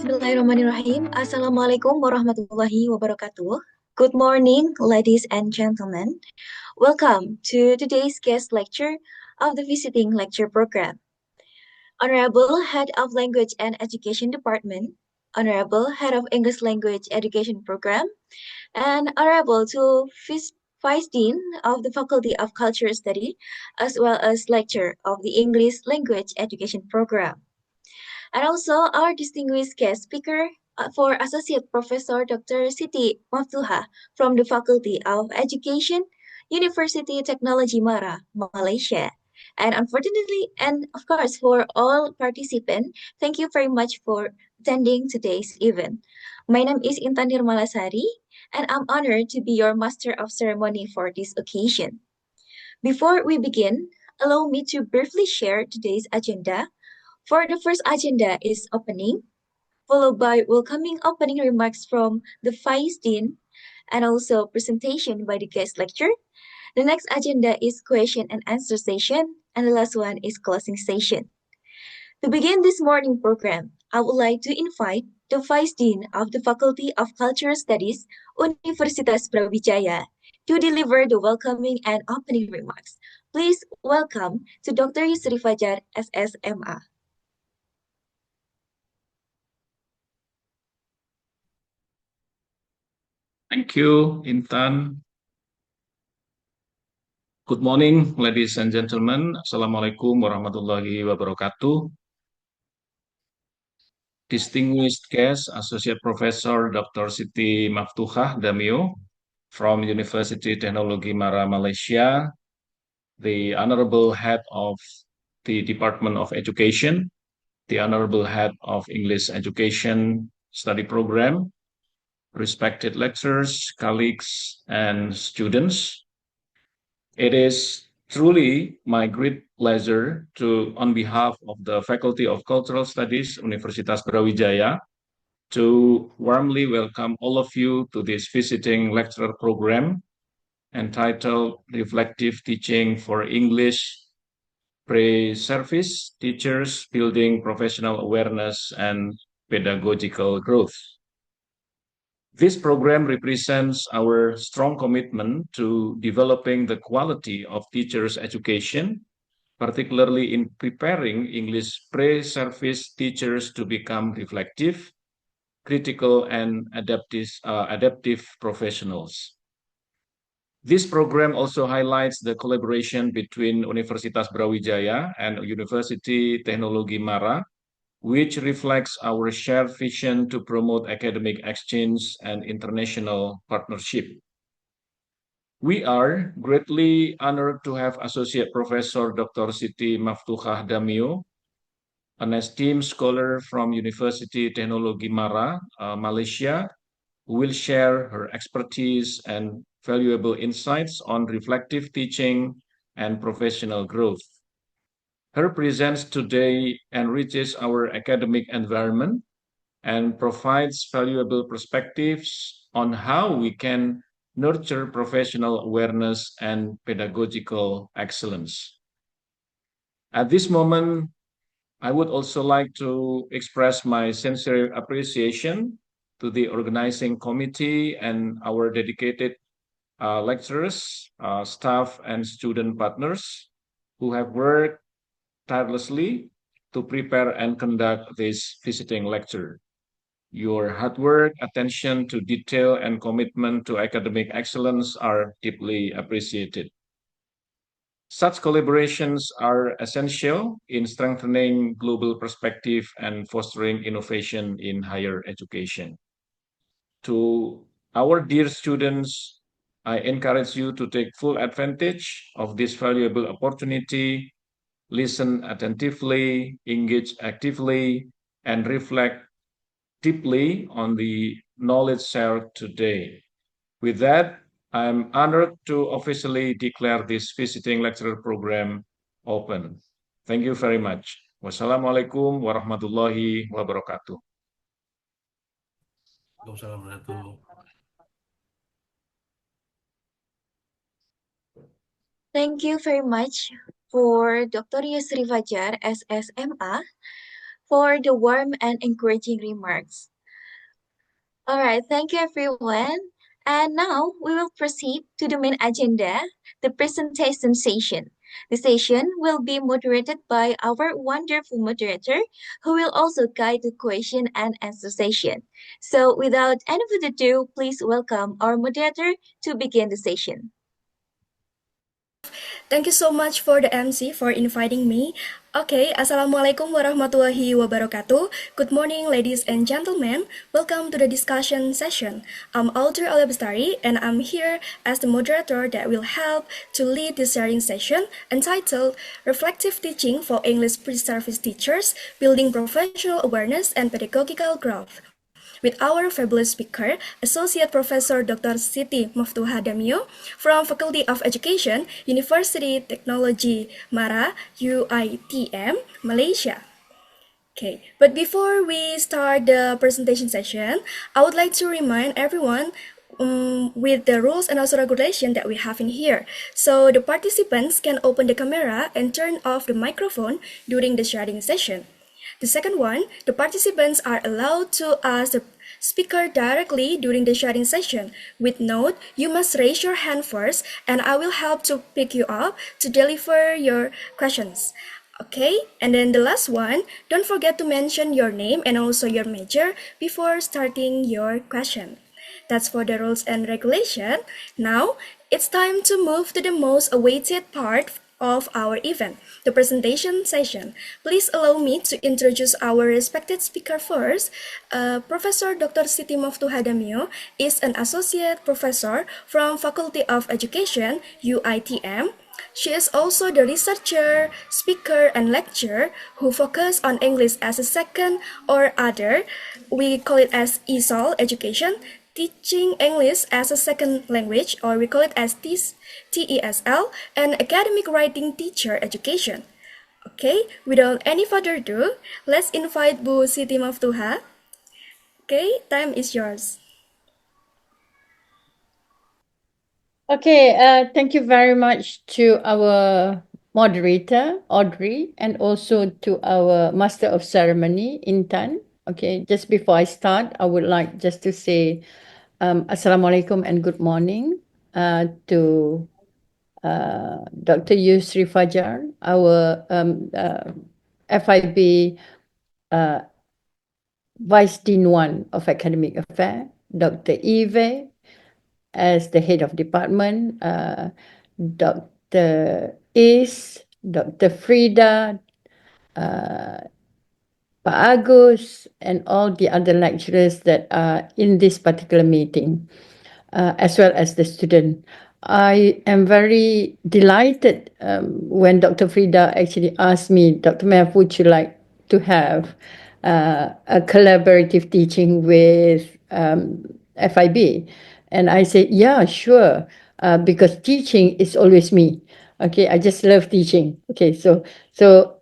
Bismillahirrahmanirrahim. Assalamualaikum warahmatullahi wabarakatuh. Good morning, ladies and gentlemen. Welcome to today's guest lecture of the Visiting Lecture Program. Honorable Head of Language and Education Department, Honorable Head of English Language Education Program, and Honorable to Vice Dean of the Faculty of Cultural Study, as well as Lecturer of the English Language Education Program. And also our distinguished guest speaker for Associate Professor Dr. Siti Maftuhah from the Faculty of Education, Universiti Teknologi MARA, Malaysia. And unfortunately, and of course, for all participants, thank you very much for attending today's event. My name is Intan Nirmalasari, and I'm honored to be your Master of Ceremony for this occasion. Before we begin, allow me to briefly share today's agenda. For the first agenda is opening, followed by welcoming opening remarks from the Vice Dean, and also presentation by the guest lecturer. The next agenda is question and answer session, and the last one is closing session. To begin this morning program, I would like to invite the Vice Dean of the Faculty of Cultural Studies, Universitas Brawijaya, to deliver the welcoming and opening remarks. Please welcome to Dr. Yusri Fajar, SSMA. Thank you, Intan. Good morning, ladies and gentlemen. Assalamualaikum warahmatullahi wabarakatuh. Distinguished guest, Associate Professor Dr. Siti Maftuhah Damio from Universiti Teknologi MARA, Malaysia, the Honorable Head of the Department of Education, the Honorable Head of English Education Study Program, respected lecturers, colleagues, and students. It is truly my great pleasure to, on behalf of the Faculty of Cultural Studies, Universitas Brawijaya, to warmly welcome all of you to this visiting lecturer program entitled Reflective Teaching for English Pre-Service Teachers Building Professional Awareness and Pedagogical Growth. This program represents our strong commitment to developing the quality of teachers' education, particularly in preparing English pre-service teachers to become reflective, critical, and adaptive professionals. This program also highlights the collaboration between Universitas Brawijaya and Universiti Teknologi MARA, which reflects our shared vision to promote academic exchange and international partnership. We are greatly honored to have Associate Professor Dr. Siti Maftuhah Damio, an esteemed scholar from Universiti Teknologi MARA, Malaysia, who will share her expertise and valuable insights on reflective teaching and professional growth. Her presence today enriches our academic environment and provides valuable perspectives on how we can nurture professional awareness and pedagogical excellence. At this moment, I would also like to express my sincere appreciation to the organizing committee and our dedicated lecturers, staff, and student partners who have worked tirelessly to prepare and conduct this visiting lecture. Your hard work, attention to detail, and commitment to academic excellence are deeply appreciated. Such collaborations are essential in strengthening global perspective and fostering innovation in higher education. To our dear students, I encourage you to take full advantage of this valuable opportunity, listen attentively, engage actively, and reflect deeply on the knowledge shared today. With that, I'm honored to officially declare this visiting lecturer program open. Thank you very much. Wassalamualaikum warahmatullahi wabarakatuh. Thank you very much for Dr. Yusri Fajar, SSMA, for the warm and encouraging remarks. All right, thank you everyone. And now we will proceed to the main agenda, the presentation session. The session will be moderated by our wonderful moderator who will also guide the question and answer session. So without any further ado, please welcome our moderator to begin the session. Thank you so much for the MC for inviting me. Okay, Assalamualaikum warahmatullahi wabarakatuh. Good morning, ladies and gentlemen. Welcome to the discussion session. I'm Audrey Alabastari, and I'm here as the moderator that will help to lead this sharing session entitled Reflective Teaching for English Pre-Service Teachers, Building Professional Awareness and Pedagogical Growth, with our fabulous speaker, Associate Professor Dr. Siti Maftuhah Damio from Faculty of Education, Universiti Teknologi MARA, UiTM Malaysia. Okay, but before we start the presentation session, I would like to remind everyone with the rules and also regulation that we have in here. So the participants can open the camera and turn off the microphone during the sharing session. The second one, the participants are allowed to ask the speaker directly during the sharing session. With note, you must raise your hand first and I will help to pick you up to deliver your questions. Okay, and then the last one, don't forget to mention your name and also your major before starting your question. That's for the rules and regulation. Now, it's time to move to the most awaited part of our event, the presentation session. Please allow me to introduce our respected speaker first. Professor Dr. Siti Maftuhah Damio is an associate professor from Faculty of Education, UiTM. She is also the researcher, speaker, and lecturer who focus on English as a second or other. We call it as ESOL education, teaching English as a second language, or we call it as TESL, and academic writing teacher education. Okay, without any further ado, let's invite Bu Siti Maftuhah. Okay, time is yours. Okay, thank you very much to our moderator, Audrey, and also to our Master of Ceremony, Intan. Okay, just before I start, I would like just to say Assalamualaikum and good morning to Dr. Yusri Fajar, our FIB uh, Vice Dean 1 of Academic Affairs, Dr. Eve, as the head of department, Dr. Is, Dr. Frida, Pak Agus, and all the other lecturers that are in this particular meeting, as well as the student. I am very delighted when Dr. Frida actually asked me, Dr. Mev, would you like to have a collaborative teaching with FIB? And I said, yeah, sure, because teaching is always me. Okay, I just love teaching. Okay, so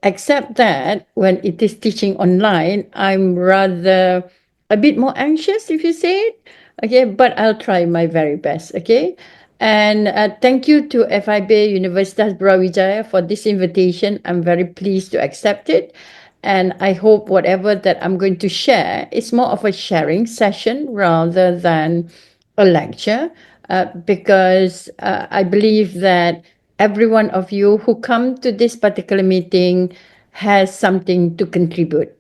except that when it is teaching online, I'm rather a bit more anxious, if you say it. Okay, but I'll try my very best. Okay, and thank you to FIB Universitas Brawijaya for this invitation. I'm very pleased to accept it. And I hope whatever that I'm going to share is more of a sharing session rather than a lecture, because I believe that every one of you who come to this particular meeting has something to contribute.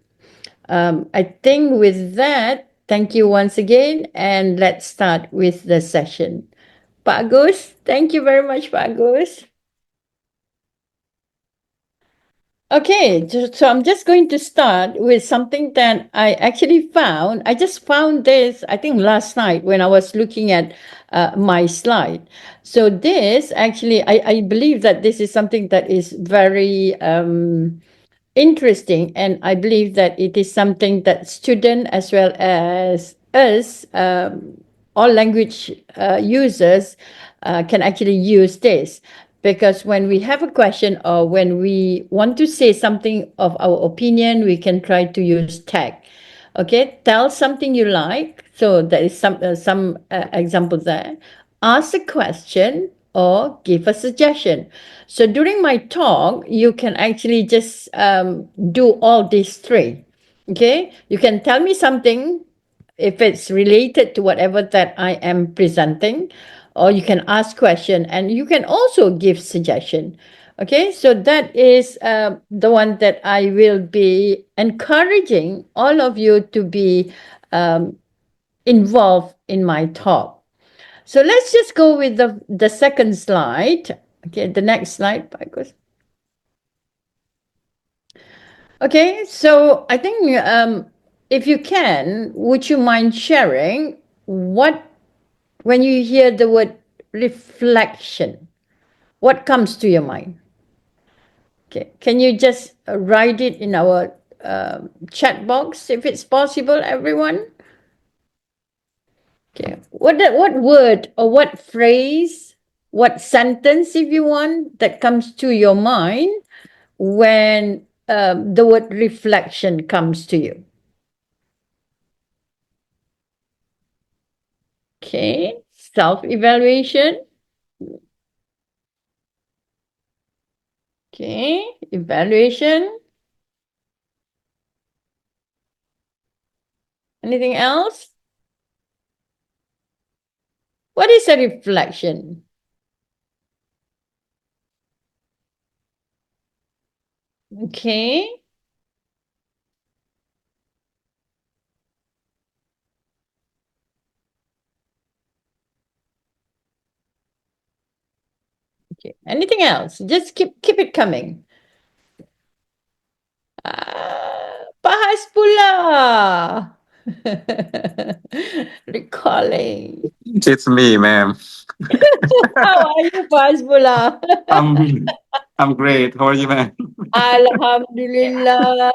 I think with that, thank you once again, and let's start with the session. Pak Agus, thank you very much, Pak Agus. Okay, so I'm just going to start with something that I actually found. I just found this, I think, last night when I was looking at my slide. So this actually, I believe that this is something that is very interesting, and I believe that it is something that students as well as us, all language users, can actually use this. Because when we have a question or when we want to say something of our opinion, we can try to use tag. Okay, tell something you like. So there is some example there. Ask a question or give a suggestion. So during my talk, you can actually just do all these three. Okay, you can tell me something if it's related to whatever that I am presenting, or you can ask question and you can also give suggestion. Okay, so that is the one that I will be encouraging all of you to be involved in my talk. So let's just go with the second slide. Okay, the next slide, Bagus. Okay, so I think if you can, would you mind sharing what, when you hear the word reflection, what comes to your mind? Okay, can you just write it in our chat box if it's possible, everyone? Okay, what word or what phrase, what sentence, if you want, that comes to your mind when the word reflection comes to you? Okay, self-evaluation. Okay, evaluation. Anything else? What is a reflection? Okay. Okay. Anything else? Just keep it coming. Bahas pula. Recalling. It's me, ma'am. How are you, Bahas pula? I'm great. How are you, ma'am? Alhamdulillah.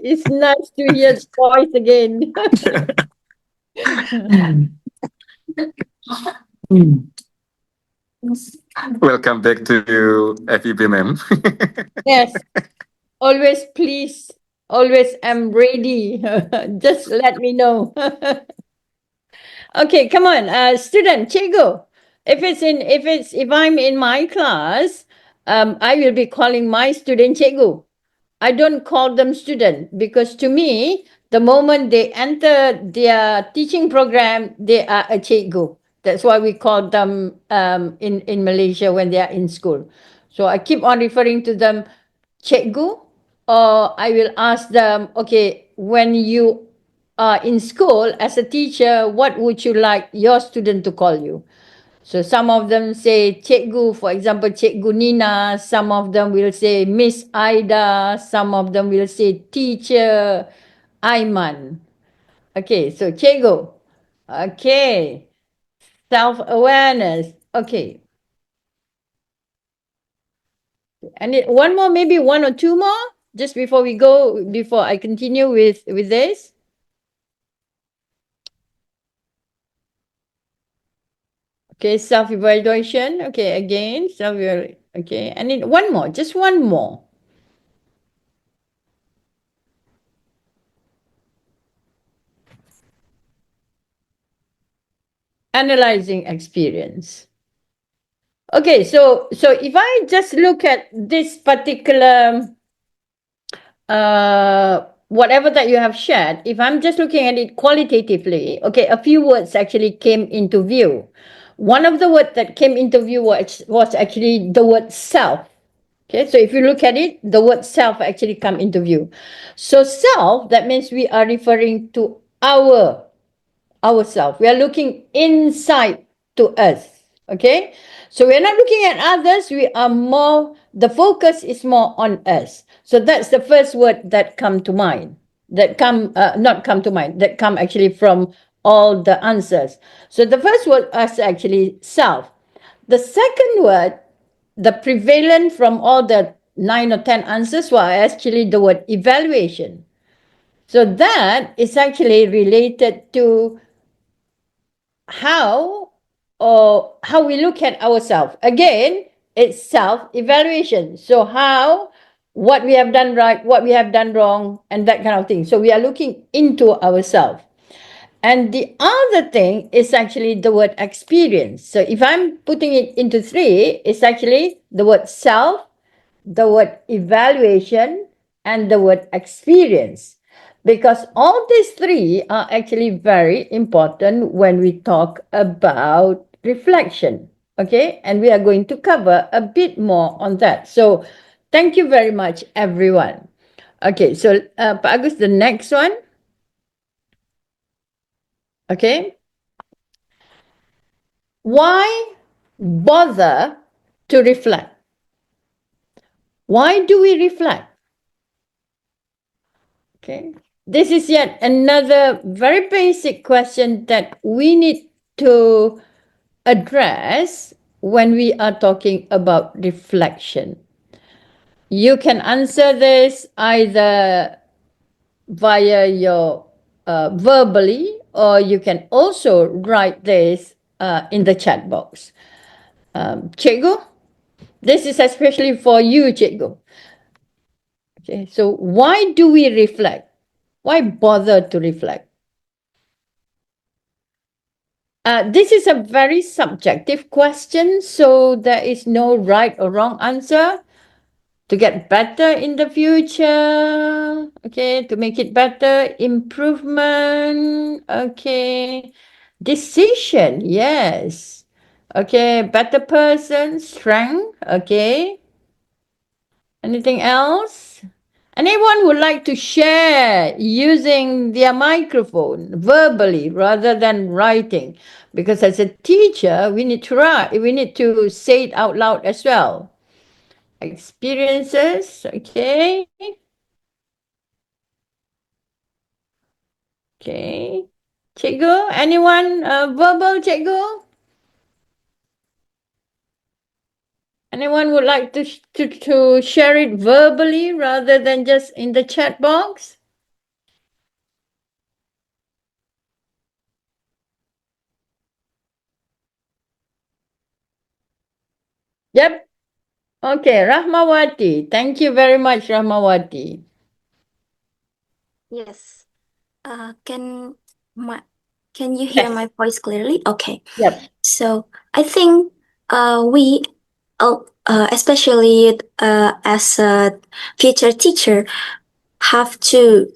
It's nice to hear the voice again. Welcome back to FIB, ma'am. Yes. Always please. Always am ready. Just let me know. Okay, come on, student, cikgu. If I'm in my class, I will be calling my student cikgu. I don't call them student because to me, the moment they enter their teaching program, they are a cikgu. That's why we call them in Malaysia when they are in school. So I keep on referring to them cikgu, or I will ask them, okay, when you are in school as a teacher, what would you like your student to call you? So some of them say cikgu, for example, cikgu Nina. Some of them will say Miss Aida. Some of them will say teacher Aiman. Okay, so cikgu. Okay, self-awareness. Okay, and one more, maybe one or two more, just before we go, before I continue with this. Okay, self-evaluation. Okay, again, okay, and then one more, just one more. Analyzing experience. Okay, so if I just look at this particular whatever that you have shared, if I'm just looking at it qualitatively, okay, a few words actually came into view. One of the words that came into view was actually the word self. Okay, so if you look at it, the word self actually come into view. So self, that means we are referring to ourselves. We are looking inside to us. Okay, so we're not looking at others. We are more, the focus is more on us. So that's the first word that come to mind, that come not come to mind, that come actually from all the answers. So the first word is actually self. The second word, the prevalent from all the 9 or 10 answers, was actually the word evaluation. So that is actually related to how we look at ourselves. Again, it's self-evaluation. So what we have done right, what we have done wrong, and that kind of thing. So we are looking into ourselves. And the other thing is actually the word experience. So if I'm putting it into three, it's actually the word self, the word evaluation, and the word experience. because all these three are actually very important when we talk about reflection. Okay, and we are going to cover a bit more on that. So thank you very much, everyone. Okay, so Pak Agus, the next one. Okay. Why bother to reflect? Why do we reflect? Okay. This is yet another very basic question that we need to address when we are talking about reflection. You can answer this either via your verbally, or you can also write this in the chat box. Cikgu, this is especially for you, Cikgu. Okay, so why do we reflect? Why bother to reflect? This is a very subjective question, so there is no right or wrong answer. To get better in the future, okay, to make it better, improvement, okay, decision, yes, okay, better person, strength, okay. Anything else? Anyone would like to share using their microphone verbally rather than writing? Because as a teacher, we need to write, we need to say it out loud as well. Experiences, okay. Okay. Cikgu, anyone verbal, Cikgu? Anyone would like to share it verbally rather than just in the chat box? Yep. Okay, Rahmawati. Thank you very much, Rahmawati. Yes. Can you hear my voice clearly? Okay. Yep. So I think we, especially as a future teacher, have to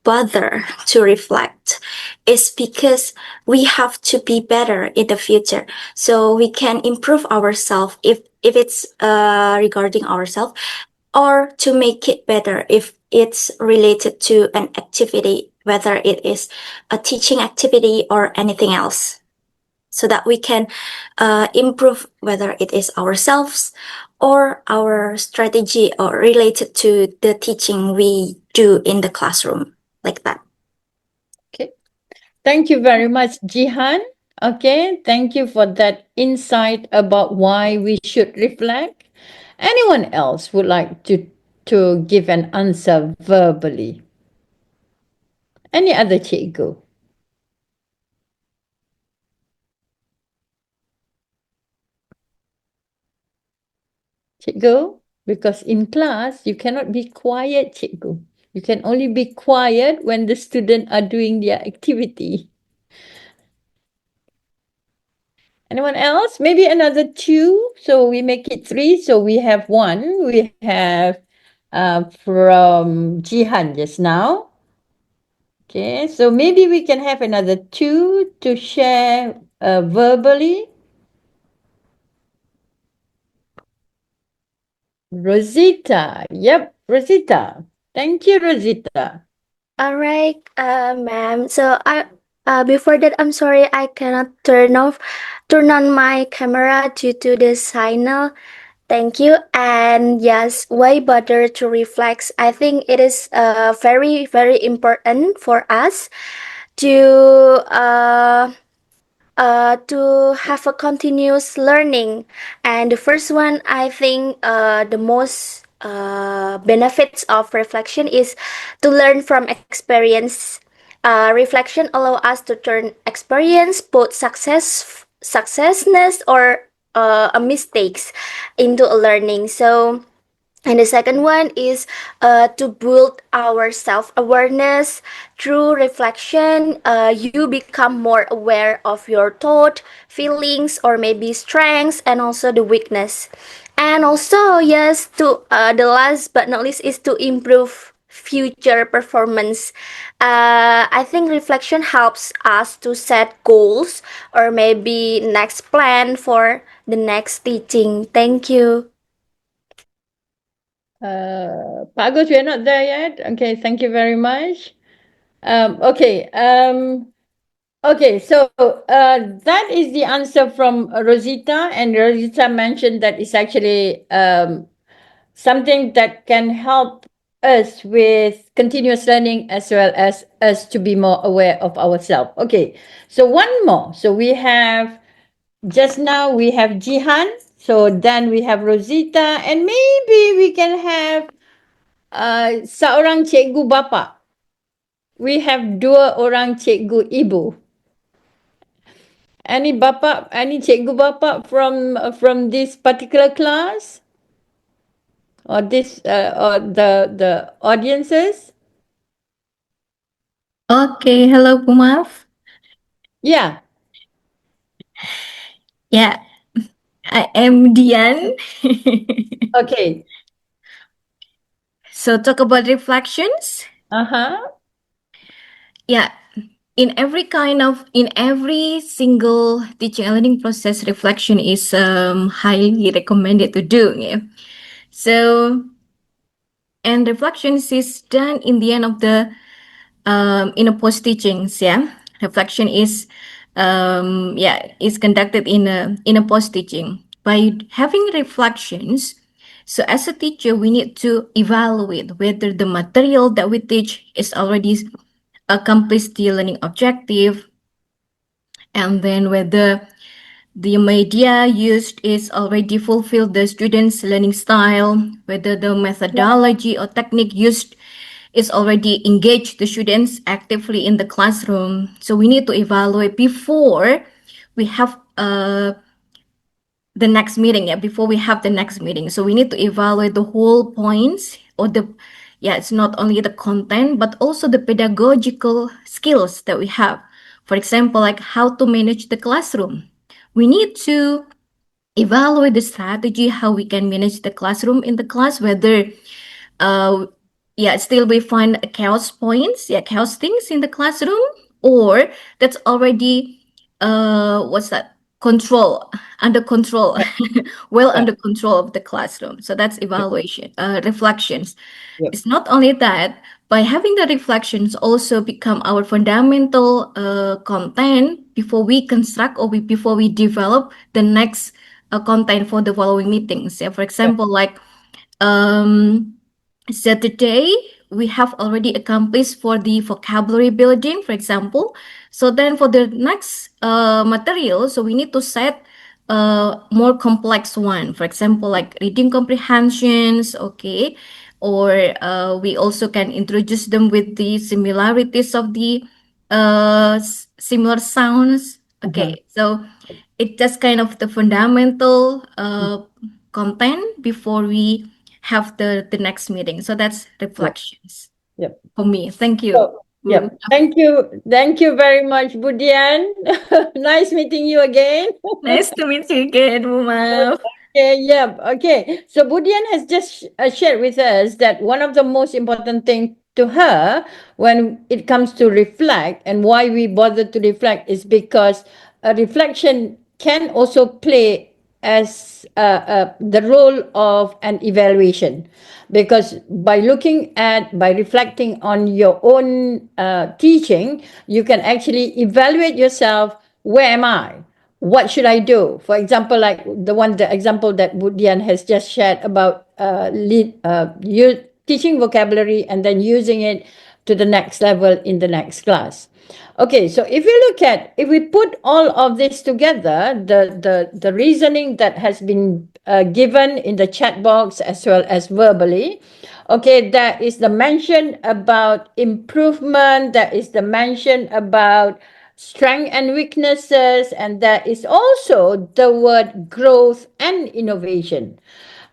bother to reflect is because we have to be better in the future, so we can improve ourselves if it's regarding ourselves, or to make it better if it's related to an activity, whether it is a teaching activity or anything else, so that we can improve whether it is ourselves or our strategy or related to the teaching we do in the classroom, like that. Okay. Thank you very much, Jihan. Okay. Thank you for that insight about why we should reflect. Anyone else would like to give an answer verbally? Any other cikgu? Cikgu, because in class, you cannot be quiet, cikgu. You can only be quiet when the students are doing their activity. Anyone else? Maybe another two, so we make it three. So we have one. We have from Jihan just now. Okay, so maybe we can have another two to share verbally. Rosita. Yep, Rosita. Thank you, Rosita. All right, ma'am. So before that, I'm sorry I cannot turn on my camera due to the signal. Thank you. And yes, why bother to reflect? I think it is very very important for us to to have a continuous learning. And the first one, I think the most benefits of reflection is to learn from experience. Reflection allow us to turn experience, both successness or mistakes, into a learning. So and the second one is to build our self awareness through reflection. You become more aware of your thought, feelings, or maybe strengths, and also the weakness. And also, yes, to the last but not least is to improve future performance. I think reflection helps us to set goals or maybe next plan for the next teaching. Thank you. Pak Agus, we are not there yet. Okay, thank you very much. Okay. Okay, so that is the answer from Rosita, and Rosita mentioned that it's actually something that can help us with continuous learning as well as us to be more aware of ourselves. Okay, so one more. So we have, just now we have Jihan, so then we have Rosita, and maybe we can have seorang cikgu bapa. We have dua orang cikgu ibu. Any bapa, any cikgu bapa from this particular class, or this or the audiences? Okay, hello, Pumaf. Yeah. Yeah, I am Dian. Okay. So talk about reflections. Yeah, in every single teaching and learning process, reflection is highly recommended to do. Yeah. So, and reflections is done in the end of the in a post teachings. Yeah, reflection is is conducted in a post teaching by having reflections. So as a teacher, we need to evaluate whether the material that we teach is already accomplished the learning objective, and then whether the media used is already fulfilled the students' learning style, whether the methodology or technique used is already engaged the students actively in the classroom. So we need to evaluate before we have the next meeting. Yeah, before we have the next meeting. So we need to evaluate the whole points or it's not only the content, but also the pedagogical skills that we have. For example, like how to manage the classroom. We need to evaluate the strategy, how we can manage the classroom in the class, whether still we find chaos points, chaos things in the classroom, or that's already what's that? Under control, under control of the classroom. So that's evaluation, reflections. Yep. It's not only that, by having the reflections also become our fundamental content before we construct or before we develop the next content for the following meetings. Yeah, for example, like so today we have already accomplished for the vocabulary building, for example. So then for the next material, so we need to set more complex one. For example, like reading comprehensions, okay, or we also can introduce them with the similarities of the similar sounds. Okay, so it just kind of the fundamental content before we have the next meeting. So that's reflections. Yep. For me. Thank you. So, yep. Thank you very much, Budian. Nice meeting you again. Nice to meet you again, Muma. Okay, yeah. Okay. So Budian has just shared with us that one of the most important thing to her when it comes to reflect and why we bother to reflect is because a reflection can also play as the role of an evaluation, because by reflecting on your own teaching, you can actually evaluate yourself. Where am I? What should I do? For example, like the example that Budian has just shared about teaching vocabulary and then using it to the next level in the next class. Okay, so if we put all of this together, the reasoning that has been given in the chat box as well as verbally, okay, there is the mention about improvement, there is the mention about strength and weaknesses, and there is also the word growth and innovation.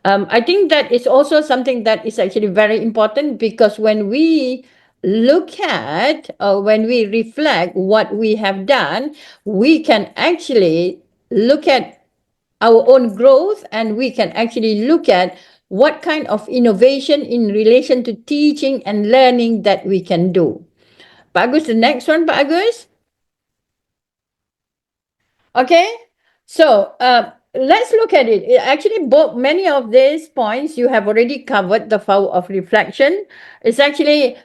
I think that is also something that is actually very important, because when we look at or when we reflect what we have done, we can actually look at our own growth, and we can actually look at what kind of innovation in relation to teaching and learning that we can do. Pak Agus, the next one, Pak Agus. Okay, so let's look at it. Actually, many of these points you have already covered. The power of reflection is actually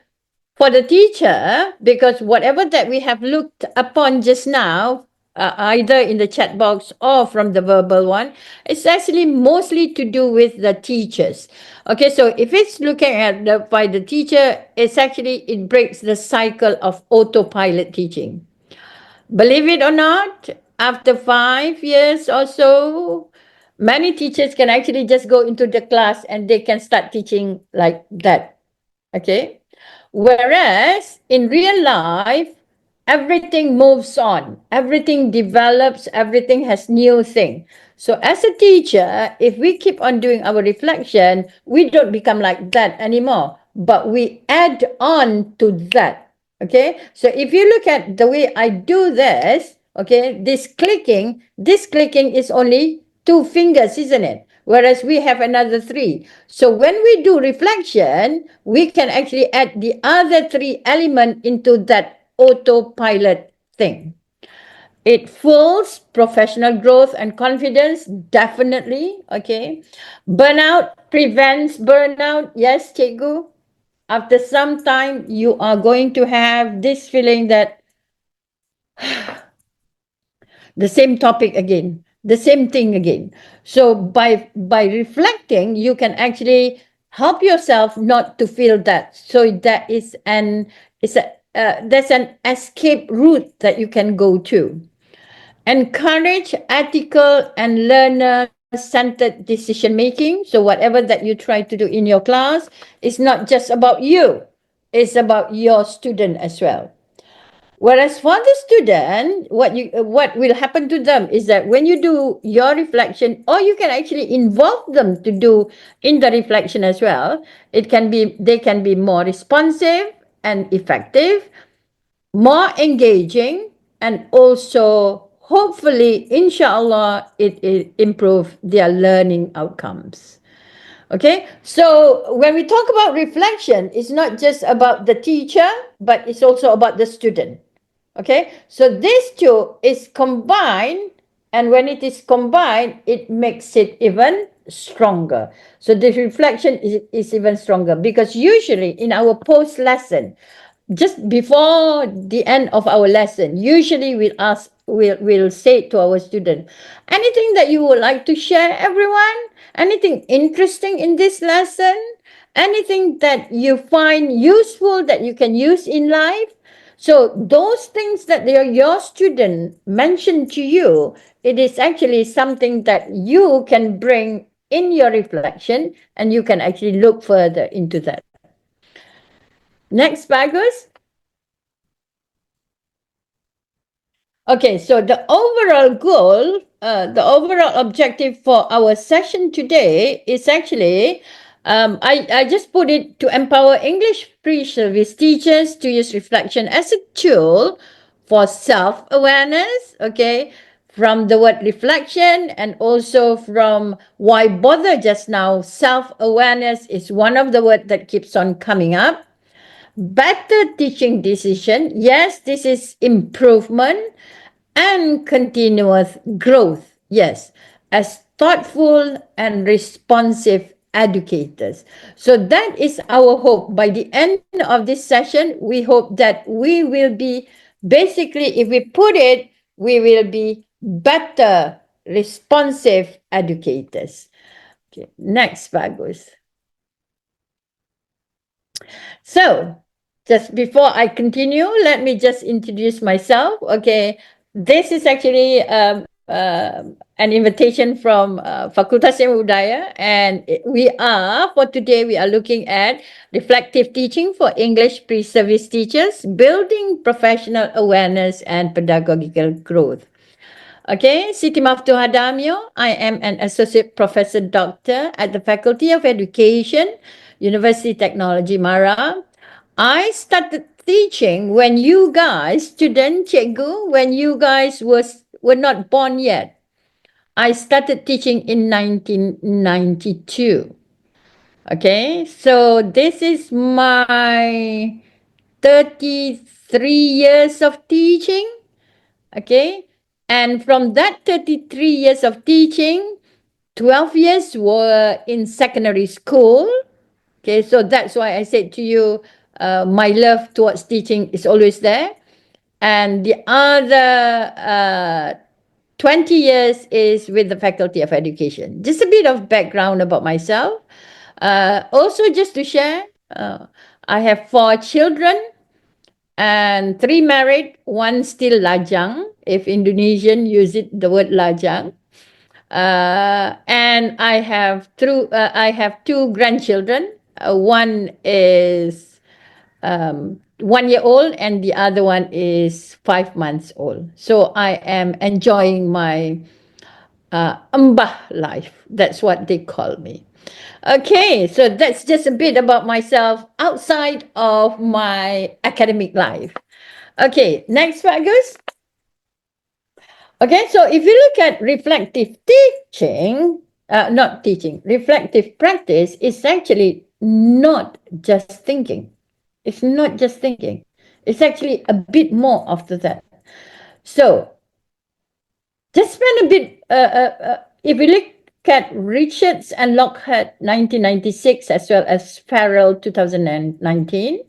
for the teacher, because whatever that we have looked upon just now, either in the chat box or from the verbal one, it's actually mostly to do with the teachers. Okay, so if it's looking at by the teacher, it breaks the cycle of autopilot teaching. Believe it or not, after 5 years or so, many teachers can actually just go into the class and they can start teaching like that. Okay. Whereas in real life, everything moves on, everything develops, everything has new thing. So as a teacher, if we keep on doing our reflection, we don't become like that anymore, but we add on to that. Okay, so if you look at the way I do this, okay, this clicking is only 2 fingers, isn't it? Whereas we have another 3. So when we do reflection, we can actually add the other 3 elements into that autopilot thing. It fuels professional growth and confidence, definitely. Okay. Burnout prevents burnout. Yes, Cikgu. After some time, you are going to have this feeling that the same topic again, the same thing again. So by reflecting, you can actually help yourself not to feel that. So that is that's an escape route that you can go to. Encourage ethical and learner-centered decision making. So whatever that you try to do in your class is not just about you, it's about your student as well. Whereas for the student, what will happen to them is that when you do your reflection, or you can actually involve them to do in the reflection as well, they can be more responsive and effective, more engaging, and also hopefully, inshallah, it improve their learning outcomes. Okay, so when we talk about reflection, it's not just about the teacher, but it's also about the student. Okay, so these two is combined, and when it is combined, it makes it even stronger. So the reflection is even stronger, because usually in our post lesson, just before the end of our lesson, usually we'll say to our student, anything that you would like to share, everyone? Anything interesting in this lesson? Anything that you find useful that you can use in life? So those things that your student mentioned to you, it is actually something that you can bring in your reflection, and you can actually look further into that. Next, Bagus. Okay, so the overall goal, the overall objective for our session today is actually, I just put it to empower English pre-service teachers to use reflection as a tool for self-awareness, okay, from the word reflection, and also from why bother just now, self-awareness is one of the words that keeps on coming up. Better teaching decision, yes, this is improvement, and continuous growth, yes, as thoughtful and responsive educators. So that is our hope. By the end of this session, we hope that we will be, basically, if we put it, we will be better, responsive educators. Okay, next, Bagus. So, just before I continue, let me just introduce myself. Okay, this is actually an invitation from Fakultas Ilmu Budaya, and for today, we are looking at reflective teaching for English pre-service teachers, building professional awareness and pedagogical growth. Okay, Siti Maftuhah Damio. I am an associate professor doctor at the Faculty of Education, Universiti Teknologi MARA. I started teaching when you guys, student cikgu, when you guys were not born yet. I started teaching in 1992. Okay, so this is my 33 years of teaching. Okay, and from that 33 years of teaching, 12 years were in secondary school. Okay, so that's why I said to you, my love towards teaching is always there. And the other 20 years is with the Faculty of Education. Just a bit of background about myself. Also, just to share, I have 4 children and 3 married, 1 still lajang, if Indonesian use it, the word lajang. And I have 2 grandchildren. One is 1 year old and the other one is 5 months old. So I am enjoying my mbah life. That's what they call me. Okay, so that's just a bit about myself outside of my academic life. Okay, next, Fergus. Okay, so if you look at reflective teaching, not teaching, reflective practice is actually not just thinking. It's not just thinking. It's actually a bit more after that. So, just spend a bit, if you look at Richards and Lockhart 1996 as well as Farrell 2019,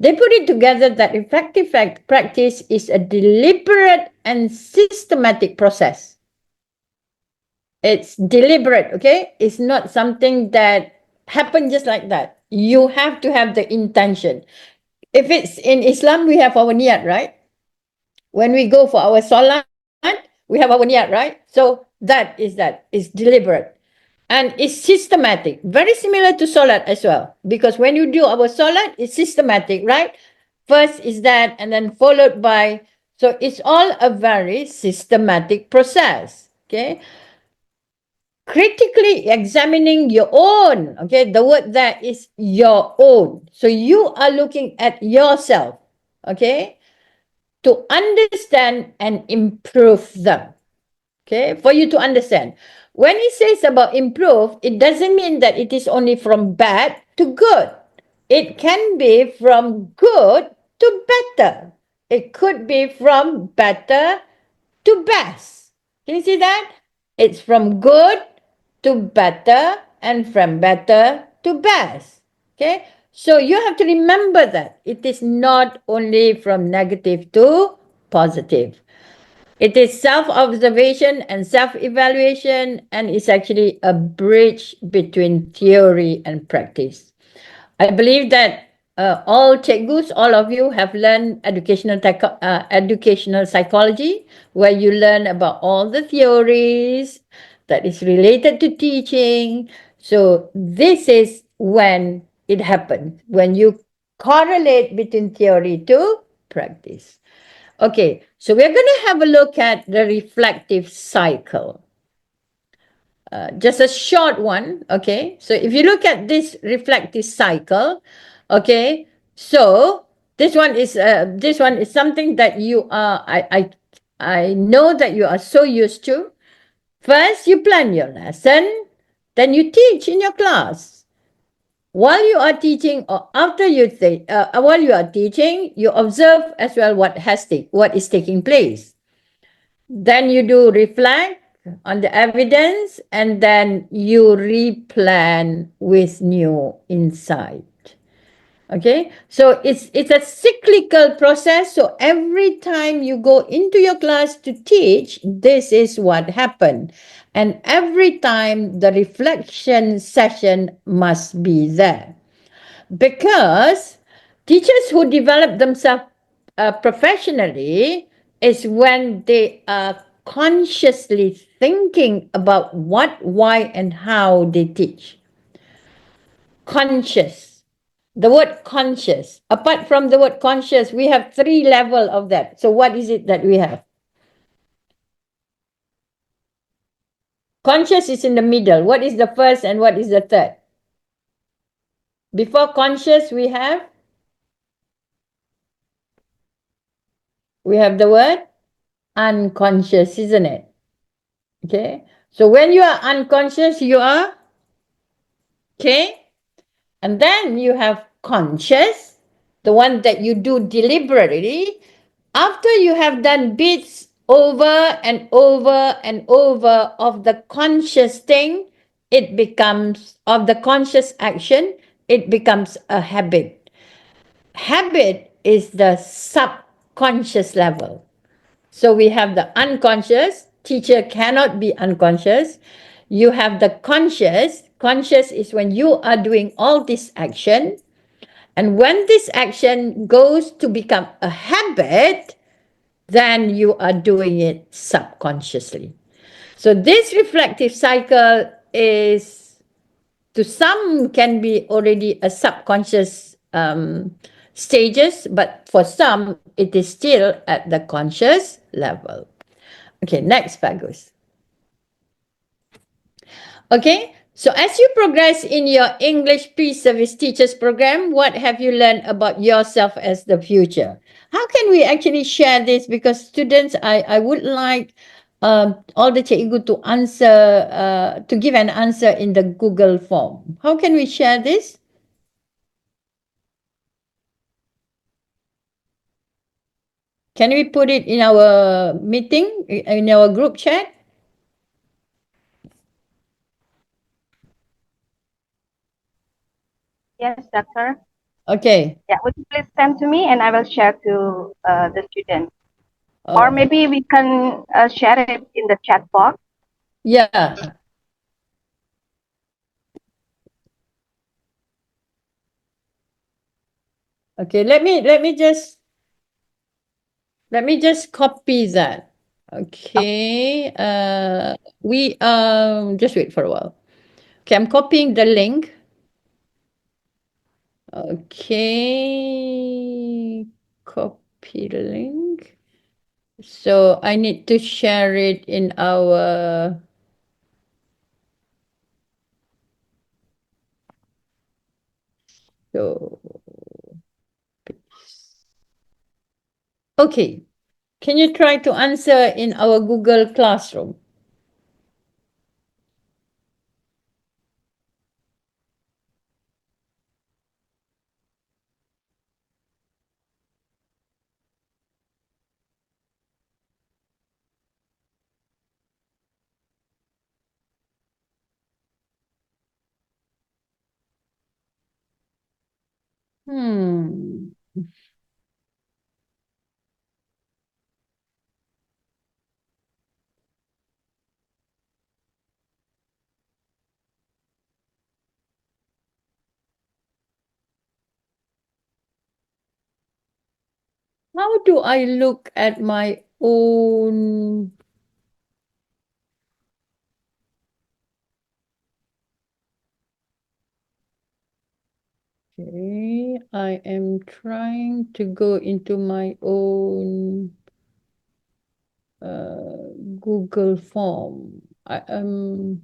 they put it together that effective practice is a deliberate and systematic process. It's deliberate, okay? It's not something that happened just like that. You have to have the intention. If it's in Islam, we have our niyat, right? When we go for our salat, we have our niyat, right? So that is deliberate. And it's systematic, very similar to salat as well. Because when you do our salat, it's systematic, right? First is that, and then followed by, so it's all a very systematic process, okay? Critically examining your own, okay? The word there is your own. So you are looking at yourself, okay? To understand and improve them. Okay, for you to understand. When he says about improve, it doesn't mean that it is only from bad to good. It can be from good to better. It could be from better to best. Can you see that? It's from good to better and from better to best. Okay, so you have to remember that it is not only from negative to positive. It is self-observation and self-evaluation, and it's actually a bridge between theory and practice. I believe that all cikgus, all of you have learned educational psychology, where you learn about all the theories that is related to teaching. So this is when it happens, when you correlate between theory to practice. Okay, so we're going to have a look at the reflective cycle. Just a short one, okay? So if you look at this reflective cycle, okay, so this one is something that you are, I know that you are so used to. First, you plan your lesson, then you teach in your class. While you are teaching or after while you are teaching, you observe as well what is taking place. Then you do reflect on the evidence and then you replan with new insight. Okay, so it's a cyclical process. So every time you go into your class to teach, this is what happened. And every time the reflection session must be there. Because teachers who develop themselves professionally is when they are consciously thinking about what, why, and how they teach. Conscious. The word conscious. Apart from the word conscious, we have 3 levels of that. So what is it that we have? Conscious is in the middle. What is the first and what is the third? Before conscious, we have the word unconscious, isn't it? Okay. So when you are unconscious, you are, okay, And then you have conscious, the one that you do deliberately. After you have done bits over and over and over of the conscious thing, it becomes, of the conscious action, it becomes a habit. Habit is the subconscious level. So we have the unconscious, teacher cannot be unconscious. You have the conscious, conscious is when you are doing all this action. And when this action goes to become a habit, then you are doing it subconsciously. So this reflective cycle is, to some, can be already a subconscious stages, but for some it is still at the conscious level. Okay, next, Bagus. Okay, so as you progress in your English pre-service teachers program, what have you learned about yourself as the future? How can we actually share this? Because students, I would like all the cikgu to answer, to give an answer in the Google form. How can we share this? Can we put it in our meeting, in our group chat? Yes, doctor. Okay. Yeah, would you please send to me and I will share to the student. Or maybe we can share it in the chat box. Yeah. Okay, let me just copy that. Okay, we just wait for a while. Okay, I'm copying the link. Okay, copy link. So I need to share it in our okay. Can you try to answer in our Google Classroom? How do I look at my own? Okay, I am trying to go into my own Google form. I am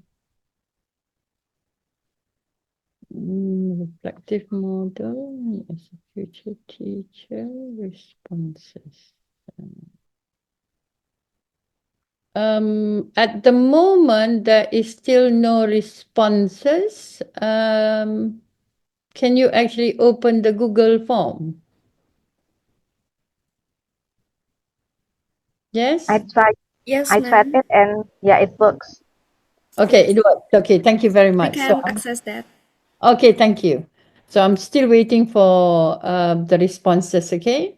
reflective model as a future teacher responses. At the moment, there is still no responses. Can you actually open the Google form? Yes? I tried. Yes, I tried ma'am. it and yeah, it works. Okay, it worked. Okay, thank you very We much. can access that. Okay, thank you. So I'm still waiting for the responses, okay?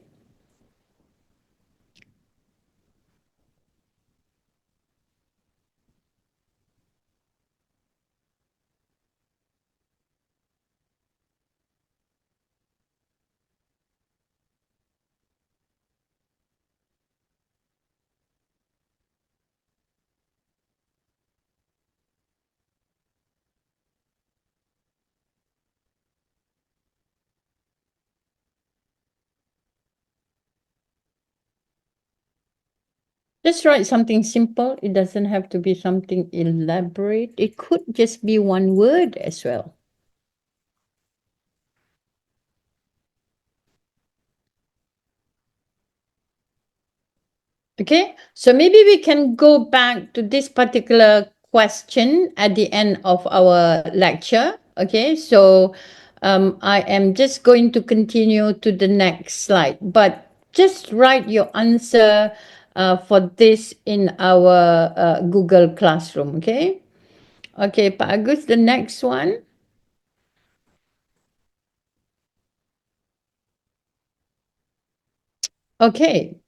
Just write something simple. It doesn't have to be something elaborate. It could just be one word as well. Okay, so maybe we can go back to this particular question at the end of our lecture. Okay, so I am just going to continue to the next slide, but just write your answer for this in our Google Classroom, okay? Okay, Pak Agus, the next one. Okay,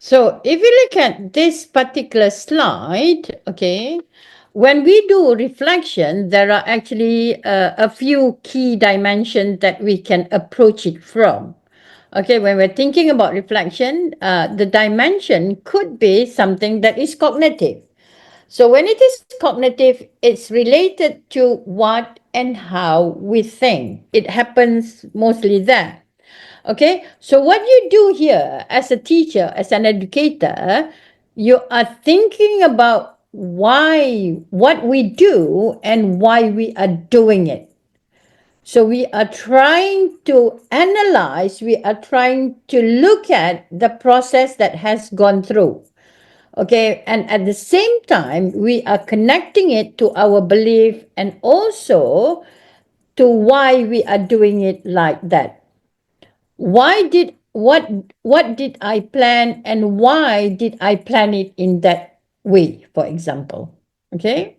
so if you look at this particular slide, okay, when we do reflection, there are actually a few key dimensions that we can approach it from. Okay, when we're thinking about reflection, the dimension could be something that is cognitive. So when it is cognitive, it's related to what and how we think. It happens mostly there. Okay, so what you do here as a teacher, as an educator, you are thinking about why, what we do and why we are doing it. So we are trying to analyze, we are trying to look at the process that has gone through. Okay, and at the same time, we are connecting it to our belief and also to why we are doing it like that. What did I plan and why did I plan it in that way, for example? Okay,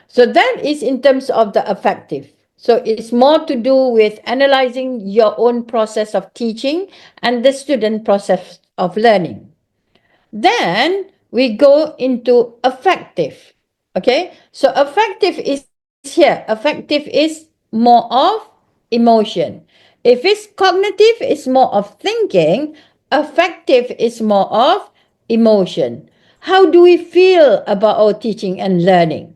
so that is in terms of the affective. So it's more to do with analyzing your own process of teaching and the student process of learning. Then we go into affective. Okay, so affective is here. Affective is more of emotion. If it's cognitive, it's more of thinking. Affective is more of emotion. How do we feel about our teaching and learning?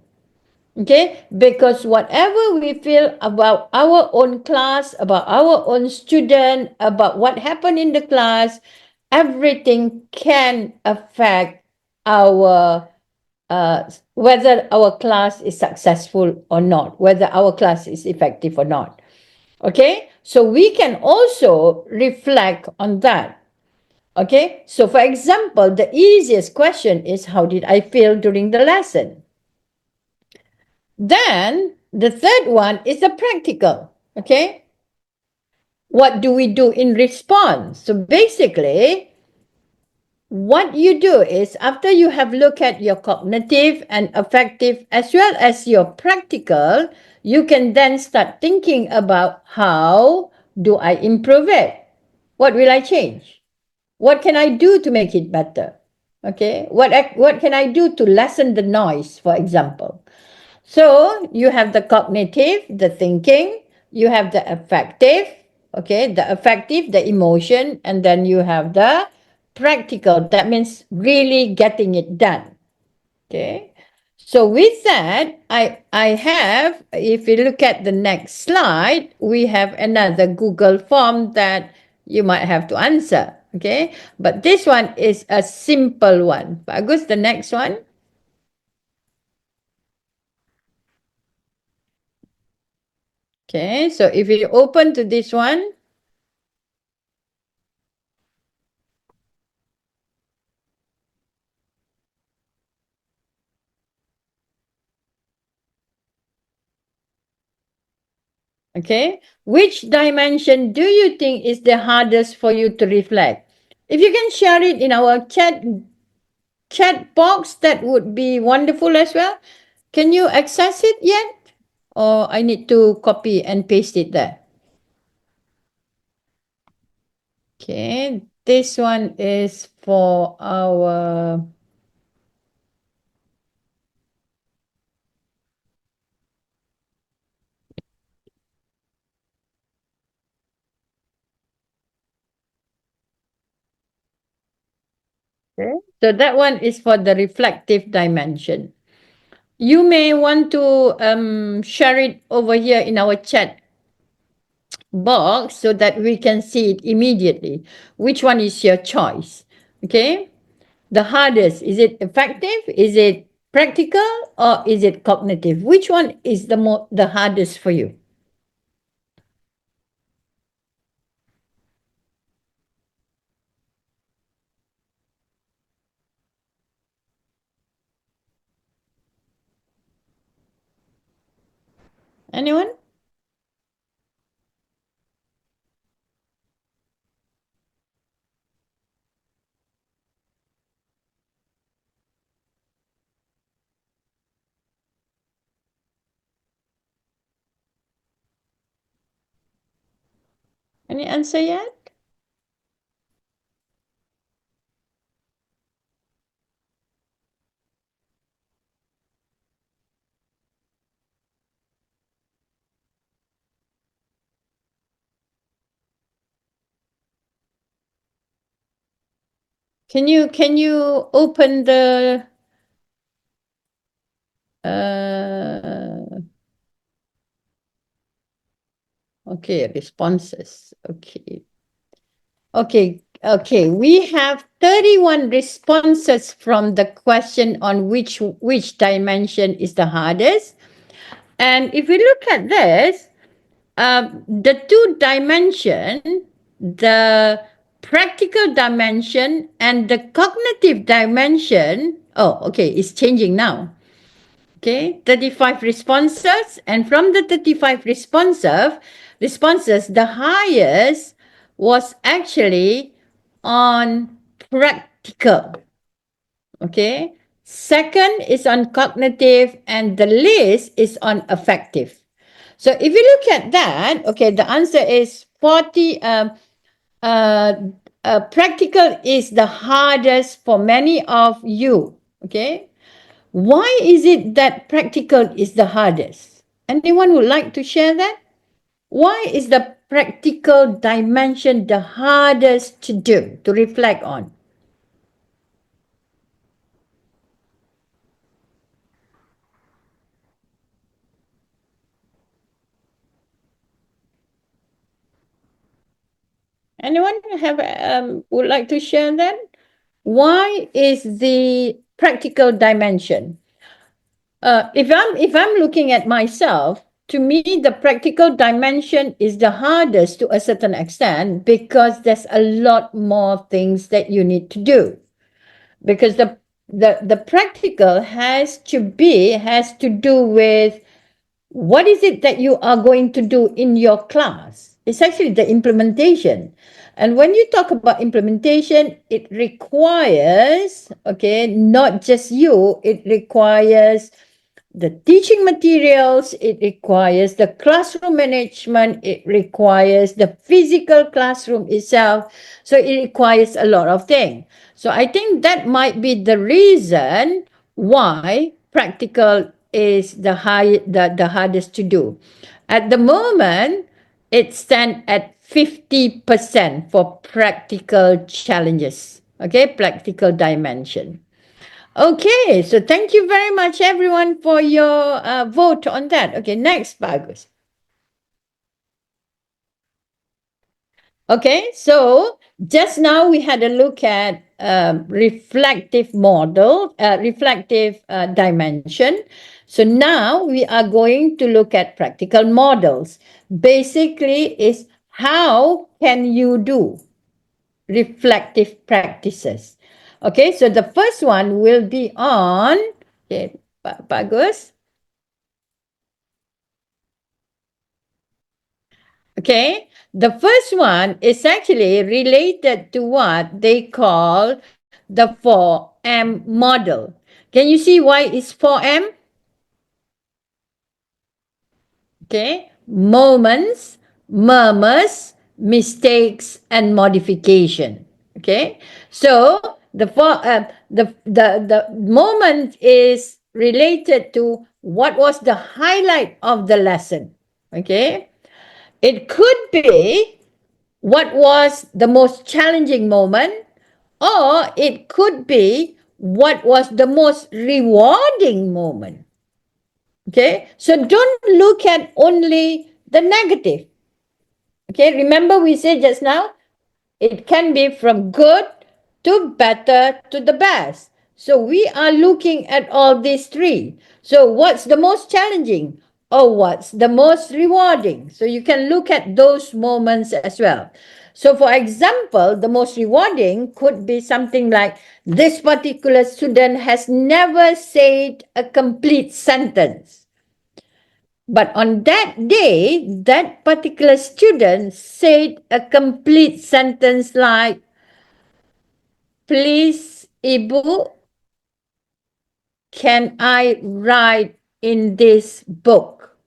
Okay, because whatever we feel about our own class, about our own student, about what happened in the class, everything can affect our whether our class is successful or not, whether our class is effective or not. Okay, so we can also reflect on that. Okay, so for example, the easiest question is, how did I feel during the lesson? Then the third one is the practical. Okay, what do we do in response? So basically, what you do is, after you have looked at your cognitive and affective as well as your practical, you can then start thinking about, how do I improve it? What will I change? What can I do to make it better? Okay, what can I do to lessen the noise, for example? So you have the cognitive, the thinking, you have the affective, okay, the affective, the emotion, and then you have the practical. That means really getting it done. Okay. So with that, I have, if you look at the next slide, we have another Google form that you might have to answer. Okay. But this one is a simple one. Bagus, the next one. Okay, so if you open to this one, okay, which dimension do you think is the hardest for you to reflect? If you can share it in our chat box, that would be wonderful as well. Can you access it yet? Or I need to copy and paste it there? Okay, this one is for our... Okay, so that one is for the reflective dimension. You may want to share it over here in our chat box so that we can see it immediately. Which one is your choice? Okay. The hardest, is it effective? Is it practical? Or is it cognitive? Which one is the hardest for you? Anyone? Any answer yet? Can you open the okay, responses. Okay. We have 31 responses from the question on which dimension is the hardest. And if we look at this, the two dimension, the practical dimension and the cognitive dimension, it's changing now. Okay, 35 responses, and from the 35 responses, the highest was actually on practical. Okay, second is on cognitive, and the least is on affective. So if you look at that, okay, the answer is 40. Practical is the hardest for many of you. Okay, why is it that practical is the hardest? Anyone would like to share that? Why is the practical dimension the hardest to do, to reflect on? Anyone would like to share that? Why is the practical dimension? If I'm looking at myself, to me, the practical dimension is the hardest to a certain extent because there's a lot more things that you need to do. Because the practical has to do with what is it that you are going to do in your class. It's actually the implementation. And when you talk about implementation, it requires, okay, not just you, it requires the teaching materials, it requires the classroom management, it requires the physical classroom itself. So it requires a lot of things. So I think that might be the reason why practical is the hardest to do. At the moment, it stands at 50% for practical challenges. Okay, practical dimension. Okay, so thank you very much, everyone, for your vote on that. Okay, next, Bagus. Okay, so just now we had a look at reflective model, reflective dimension. So now we are going to look at practical models. Basically, is how can you do reflective practices? Okay, so the first one will be on, okay, Bagus. Okay, the first one is actually related to what they call the 4M model. Can you see why it's 4M? Okay, moments, murmurs, mistakes, and modification. Okay, so the moment is related to what was the highlight of the lesson. Okay, it could be what was the most challenging moment, or it could be what was the most rewarding moment. Okay, so don't look at only the negative. Okay, remember we said just now, it can be from good to better to the best. So we are looking at all these three. So what's the most challenging? Or what's the most rewarding? So you can look at those moments as well. So for example, the most rewarding could be something like, this particular student has never said a complete sentence. But on that day, that particular student said a complete sentence like, please, Ibu, can I write in this book?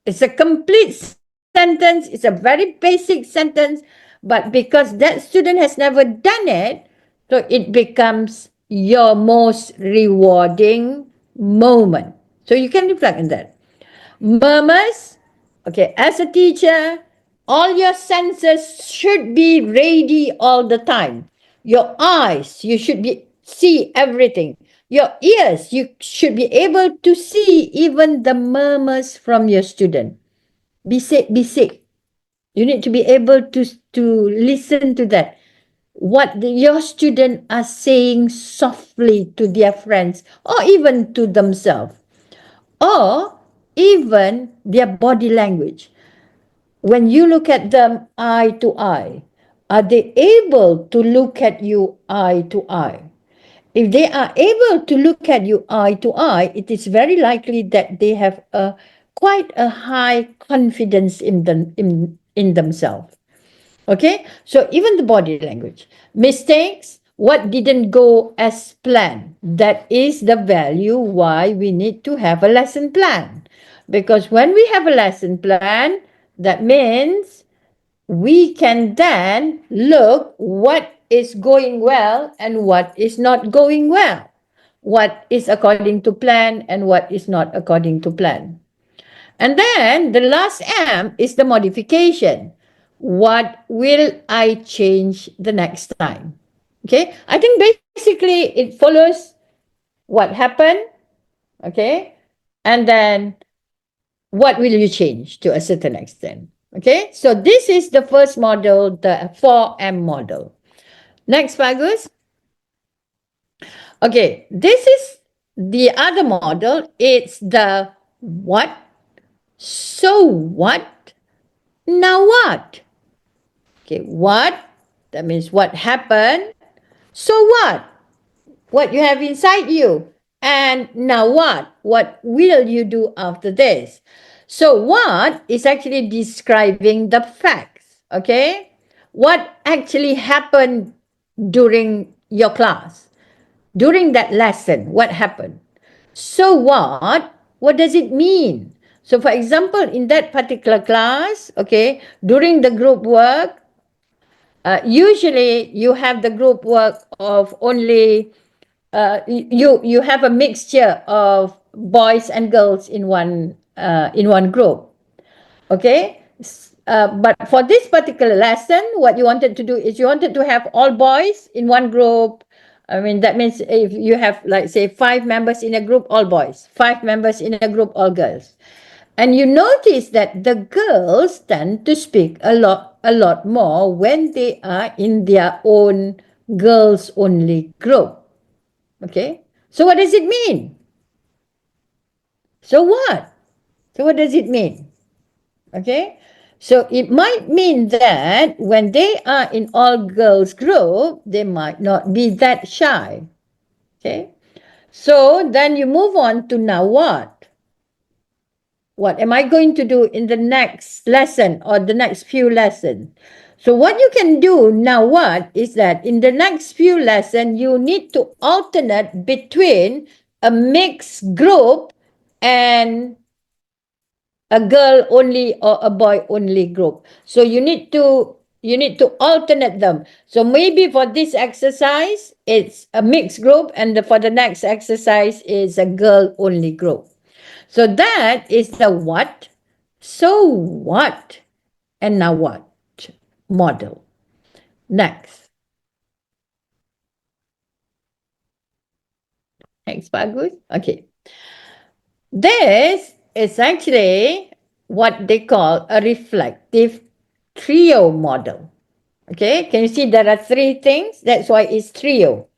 It's a complete sentence. sentence is a very basic sentence, but because that student has never done it, so it becomes your most rewarding moment. So you can reflect on that. Murmurs, okay, as a teacher, all your senses should be ready all the time. Your eyes, you should be see everything. Your ears, you should be able to see even the murmurs from your student. Bisik. You need to be able to listen to that. What your students are saying softly to their friends or even to themselves, or even their body language. When you look at them eye to eye, are they able to look at you eye to eye? If they are able to look at you eye to eye, it is very likely that they have quite a high confidence in themselves. Okay, so even the body language, mistakes, what didn't go as planned, that is the value why we need to have a lesson plan. Because when we have a lesson plan, that means we can then look what is going well and what is not going well, what is according to plan and what is not according to plan. And then the last M is the modification. What will I change the next time? Okay, I think basically it follows what happened, okay, and then what will you change to a certain extent. Okay, so this is the first model, the 4M model. Next, Fagus. Okay, this is the other model. It's the what, so what, now what? Okay, what? That means what happened. So what? What you have inside you. And now what? What will you do after this? So what is actually describing the facts, okay? What actually happened during your class? During that lesson, what happened? So what does it mean? So for example, in that particular class, okay, during the group work, usually you have the group work of only you have a mixture of boys and girls in one group. Okay, but for this particular lesson, what you wanted to do is you wanted to have all boys in one group. I mean, that means if you have, like, say, 5 members in a group, all boys, 5 members in a group, all girls. And you notice that the girls tend to speak a lot more when they are in their own girls only group. Okay, so what does it mean? So what? So what does it mean? Okay, so it might mean that when they are in all girls group, they might not be that shy. Okay, so then you move on to now what? What am I going to do in the next lesson or the next few lessons? So what you can do now what is that in the next few lessons, you need to alternate between a mixed group and a girl only or a boy only group. So you need to alternate them. So maybe for this exercise, it's a mixed group, and for the next exercise is a girl only group. So that is the what, so what, and now what model. Next. Next, bagus. Okay. This is actually what they call a reflective trio model. Okay, can you see there are 3 things? That's why it's trio.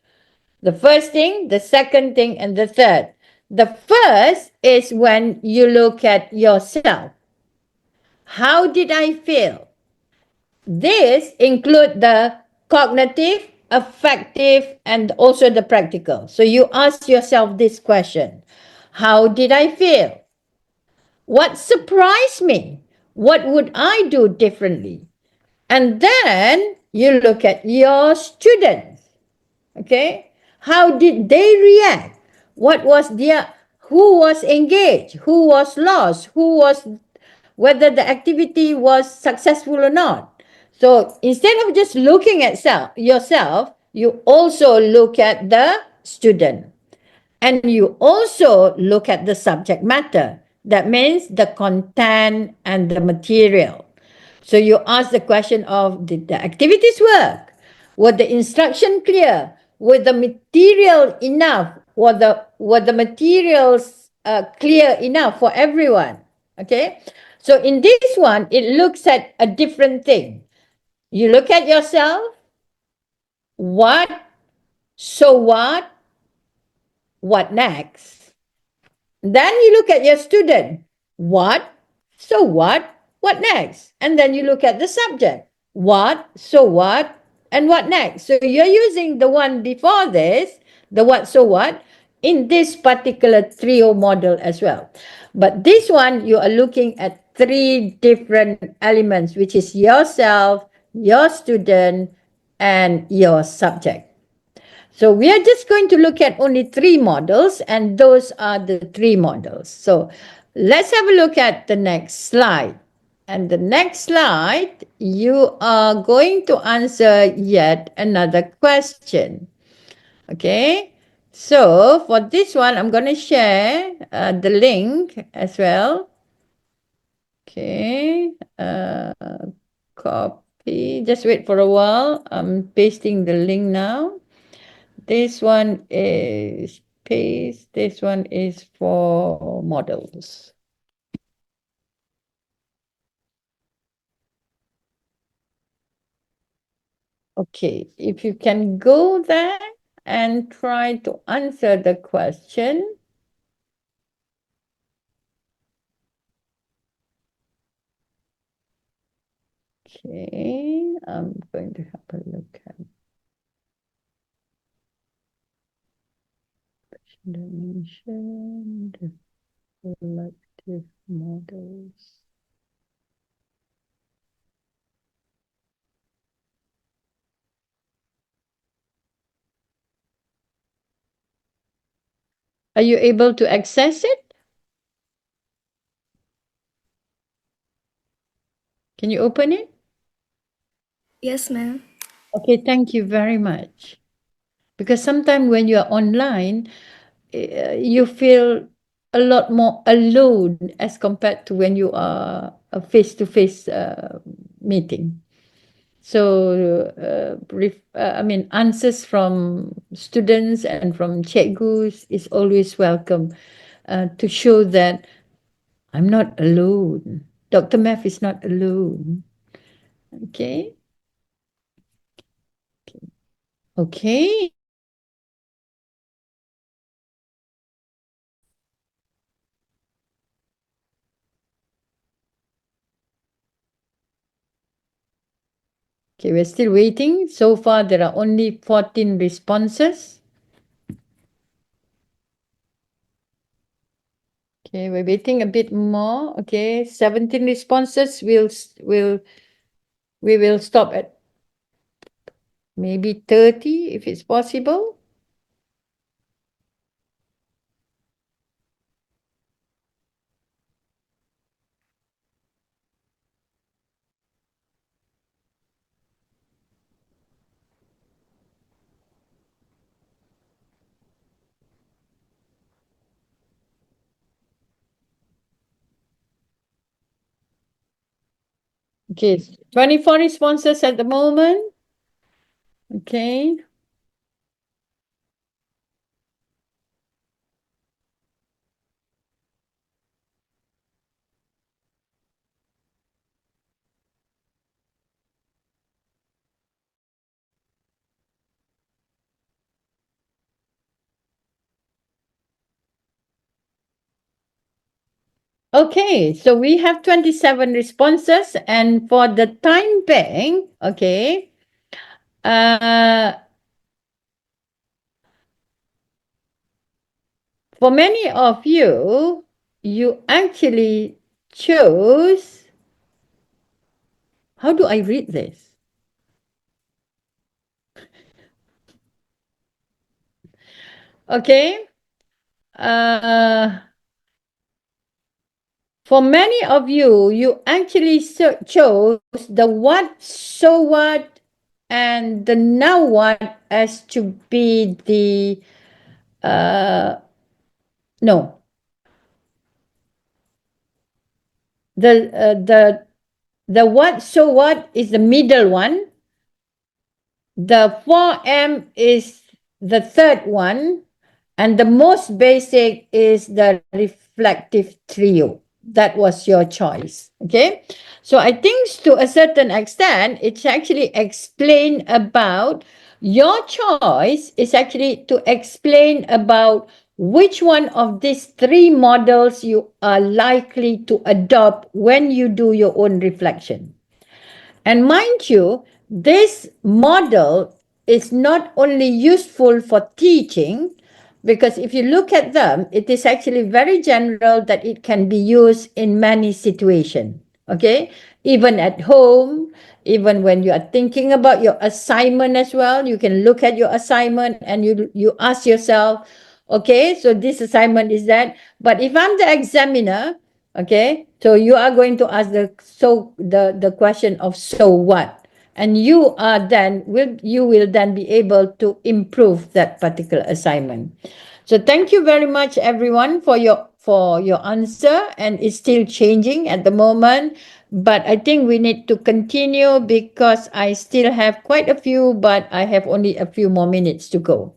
The first thing, the second thing, and the third. The first is when you look at yourself. How did I feel? This include the cognitive, affective, and also the practical. So you ask yourself this question. How did I feel? What surprised me? What would I do differently? And then you look at your students. Okay? How did they react? What was who was engaged? Who was lost? Who whether the activity was successful or not. So instead of just looking at yourself, you also look at the student. And you also look at the subject matter. That means the content and the material. So you ask the question of, did the activities work? Were the instruction clear? Were the material enough? Were the materials clear enough for everyone? Okay. So in this one, it looks at a different thing. You look at yourself. What? So what? What next? Then you look at your student. What? So what? What next? And then you look at the subject. What? So what? And what next? So you're using the one before this, the what, so what, in this particular trio model as well. But this one, you are looking at three different elements, which is yourself, your student, and your subject. So we are just going to look at only three models, and those are the three models. So let's have a look at the next slide. And the next slide, you are going to answer yet another question. Okay. So for this one, I'm going to share the link as well. Okay. Copy. Just wait for a while. I'm pasting the link now. This one is paste. This one is for models. Okay, if you can go there and try to answer the question. Okay, I'm going to have a look at dimension, reflective models. Are you able to access it? Can you open it? Yes, ma'am. Okay, thank you very much. Because sometimes when you are online, you feel a lot more alone as compared to when you are a face-to-face meeting. So, I mean, answers from students and from cikgus is always welcome to show that I'm not alone. Dr. Mef is not alone. Okay. Okay. Okay, we're still waiting. So far, there are only 14 responses. Okay, we're waiting a bit more. Okay, 17 responses. We will stop at maybe 30 if it's possible. Okay, 24 responses at the moment. Okay. Okay, so we have 27 responses, and for the time being, okay, for many of you, you actually chose, how do I read this? Okay. for many of you, you actually chose the what, so what, and the now what as to be the, no, the what, so what is the middle one. The 4M is the third one, and the most basic is the reflective trio. That was your choice. Okay. So I think to a certain extent, it's actually explain about your choice is actually to explain about which one of these three models you are likely to adopt when you do your own reflection. And mind you, this model is not only useful for teaching, because if you look at them, it is actually very general that it can be used in many situations. Okay, even at home, even when you are thinking about your assignment as well, you can look at your assignment and you ask yourself, okay, so this assignment is that, but if I'm the examiner, okay, so you are going to ask the question of so what, and you will then be able to improve that particular assignment. So thank you very much everyone for your answer, and it's still changing at the moment, but I think we need to continue because I still have quite a few, but I have only a few more minutes to go.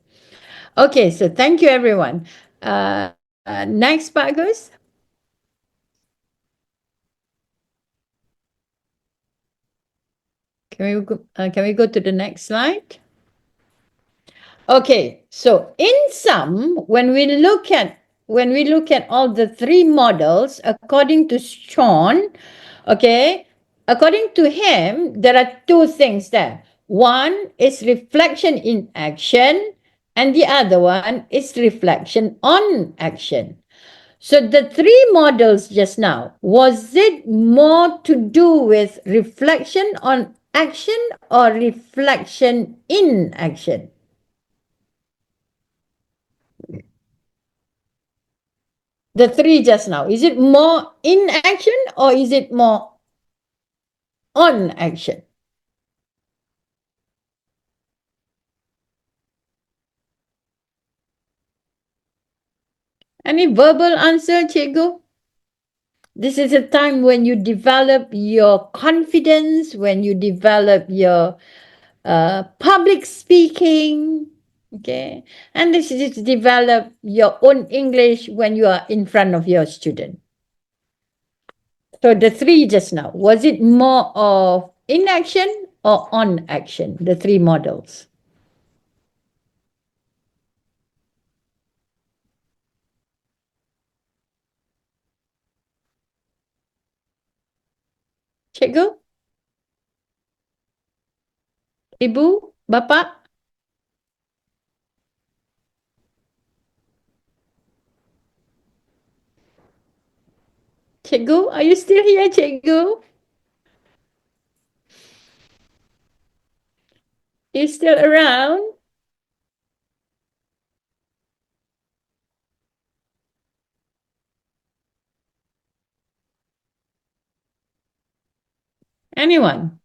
Okay, so thank you everyone. Next, Pak Agus. Can we go to the next slide? Okay, so in sum, when we look at all the three models, according to Sean, okay, according to him, there are two things there. One is reflection in action, and the other one is reflection on action. So the three models just now, was it more to do with reflection on action or reflection in action? The three just now, is it more in action or is it more on action? Any verbal answer, Cikgu? This is a time when you develop your confidence, when you develop your public speaking, okay? And this is to develop your own English when you are in front of your student. So the three just now, was it more of in action or on action, the three models? Cikgu? Ibu? Bapak? Cikgu, are you still here, Cikgu? You still around? Anyone?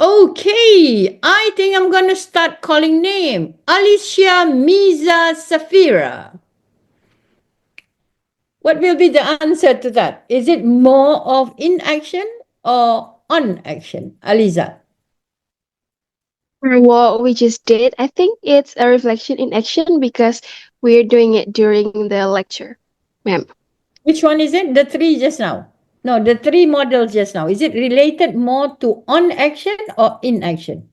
Okay, I think I'm going to start calling name. Alicia Miza Safira. What will be the answer to that? Is it more of inaction or on action? Aliza. For what we just did, I think it's a reflection in action because we're doing it during the lecture, ma'am. Which one is it? The three just now? No, the three models just now. Is it related more to on action or in action?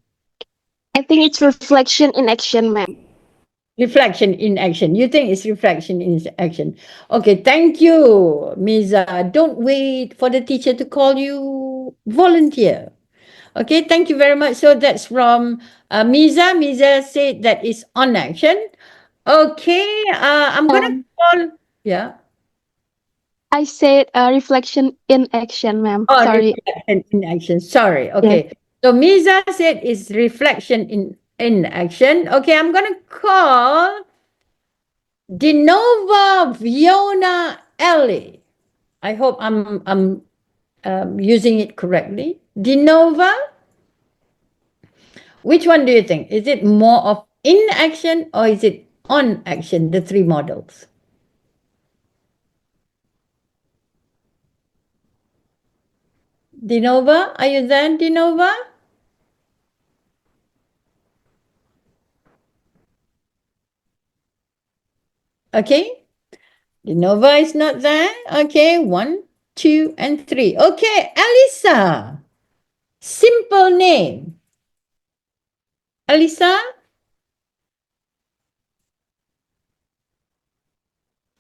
I think it's reflection in action, ma'am. Reflection in action. You think it's reflection in action. Okay, thank you, Miza. Don't wait for the teacher to call you. Volunteer. Okay, thank you very much. So that's from Miza. Miza said that is on action. Okay, I'm going to call, yeah. I said reflection in action, ma'am. Oh, Sorry. reflection in action. Sorry. Okay. Yes. So Miza said is reflection in action. Okay, I'm going to call Dinova Viona Ellie. I hope I'm using it correctly. Dinova. Which one do you think? Is it more of in action or is it on action, the three models? Dinova, are you there, Dinova? Okay. Dinova is not there. Okay, 1, 2, and 3. Okay, Alisa. Simple name. Alisa?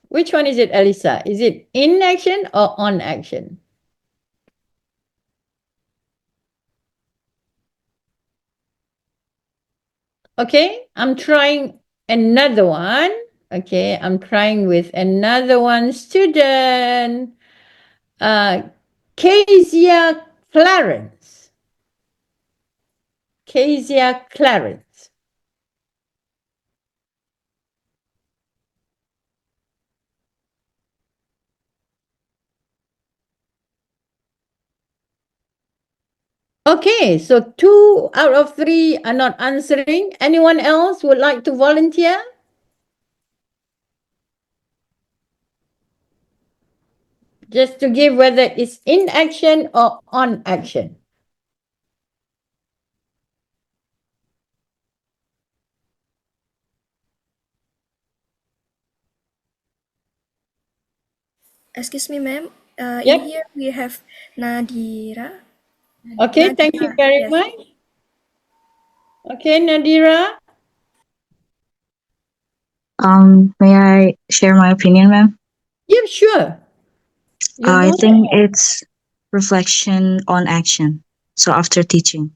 Which one is it, Alisa? Is it in action or on action? Okay, I'm trying another one. Okay, I'm trying with another one student. Kezia Clarence. Kezia Clarence. Okay, so 2 out of 3 are not answering. Anyone else would like to volunteer? Just to give whether it's in action or on action. Excuse me, ma'am. In Yep. here we have Nadira. Okay, thank you Nadira, very yes. much. Okay, Nadira. May I share my opinion, ma'am? Yeah, sure. I think it's reflection on action. So after teaching.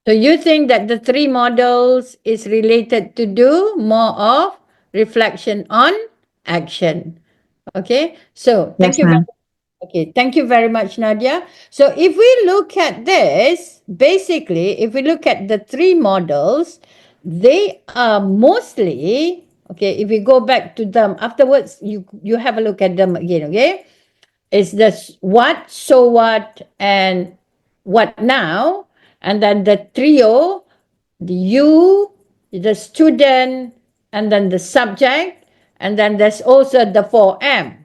So you think that the three models is related to do more of reflection on action. Okay, so thank Yes, you very ma'am. Okay, thank you very much, Nadia. So if we look at this, basically, if we look at the three models, they are mostly, okay, if we go back to them afterwards, you have a look at them again, okay? It's the what, so what, and what now, and then the trio, the you, the student, and then the subject, and then there's also the 4M.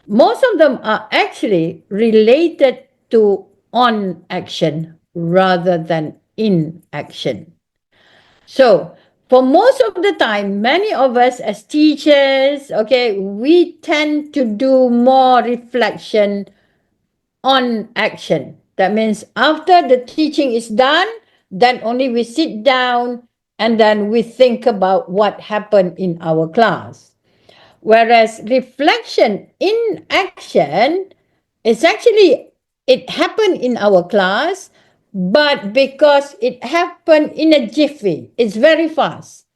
Most of them are actually related to on action rather than in action. So, for most of the time, many of us as teachers, okay, we tend to do more reflection on action. That means after the teaching is done, then only we sit down and then we think about what happened in our class. Whereas reflection in action is actually, it happened in our class, but because it happened in a jiffy, it's very fast,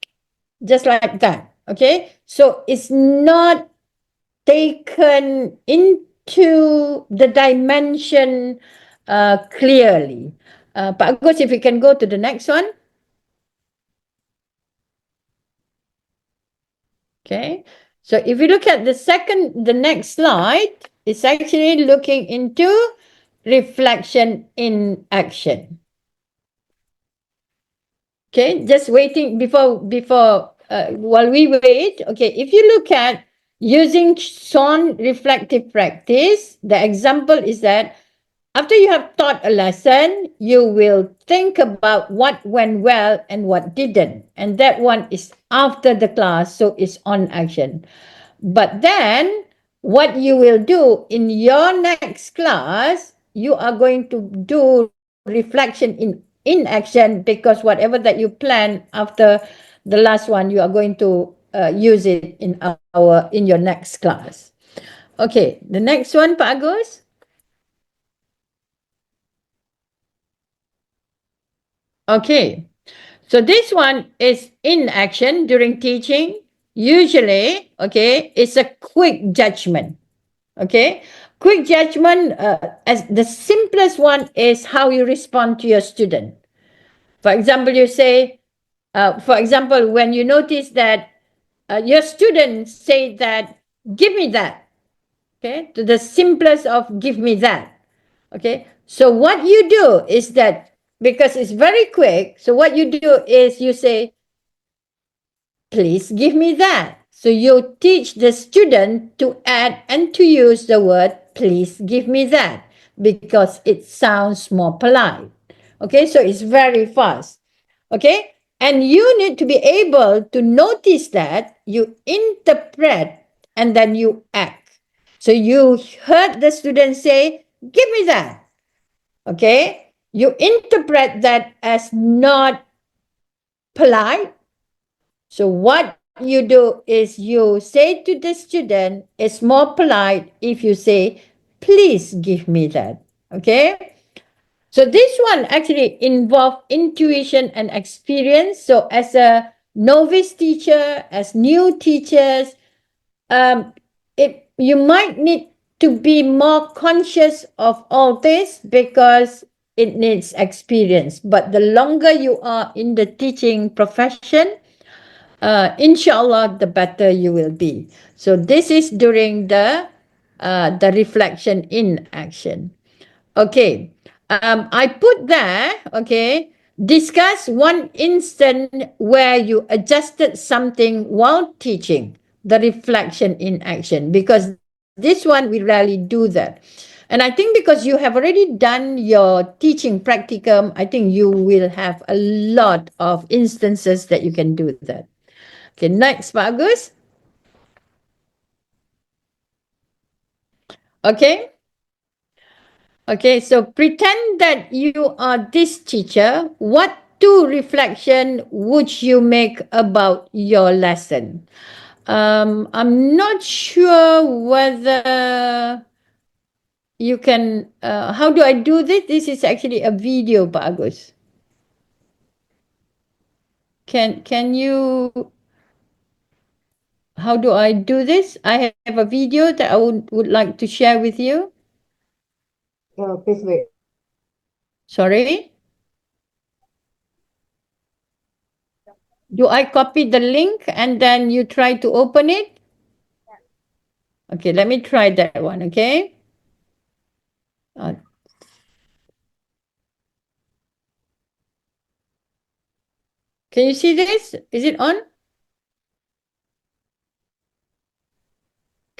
just like that. Okay, so it's not taken into the dimension clearly. Pak Agus, if you can go to the next one. Okay, so if you look at the next slide, it's actually looking into reflection in action. Okay, just waiting while we wait. Okay, if you look at using SON reflective practice, the example is that after you have taught a lesson, you will think about what went well and what didn't. And that one is after the class, so it's on action. But then, what you will do in your next class, you are going to do reflection in action, because whatever that you plan after the last one, you are going to use it in your next class. Okay, the next one, Pak Agus. Okay, so this one is in action during teaching. Usually, okay, it's a quick judgment. Okay, quick judgment, as the simplest one is how you respond to your student. For example, you say, for example, when you notice that your students say that, give me that. Okay, to the simplest of give me that. Okay, so what you do is that, because it's very quick, so what you do is you say, please give me that. So you teach the student to add and to use the word please give me that, because it sounds more polite. Okay, so it's very fast. Okay, and you need to be able to notice that, you interpret, and then you act. So you heard the student say, give me that. Okay, you interpret that as not polite. So what you do is you say to the student, it's more polite if you say, please give me that. Okay, so this one actually involves intuition and experience. So as a novice teacher, as new teachers, you might need to be more conscious of all this, because it needs experience. But the longer you are in the teaching profession, inshallah, the better you will be. So this is during the reflection in action. Okay, I put there, okay, discuss one instant where you adjusted something while teaching, the reflection in action, because this one we rarely do that. And I think because you have already done your teaching practicum, I think you will have a lot of instances that you can do that. Okay, next, Pak Agus. Okay. Okay, so pretend that you are this teacher. What two reflection would you make about your lesson? I'm not sure whether you can. How do I do this? This is actually a video, Pak Agus. Can you? How do I do this? I have a video that I would like to share with you. Please wait. Sorry? Do I copy the link and then you try to open it? Okay, let me try that one, okay? Can you see this? Is it on?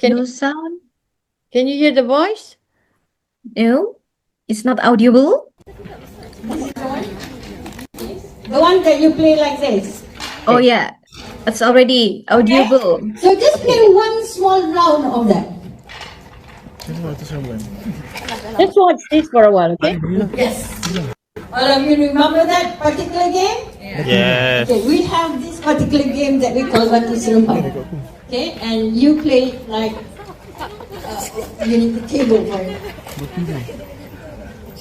No sound. Can you hear the voice? No, it's not audible. The one that you play like this. Oh yeah, it's already audible. Okay. So just play one small round of that. Just watch this for a while, okay? Yes. All of you remember that particular game? Yes. Okay, we have this particular game that we call Batu Serempak. Okay, and you play it like you need the table for it.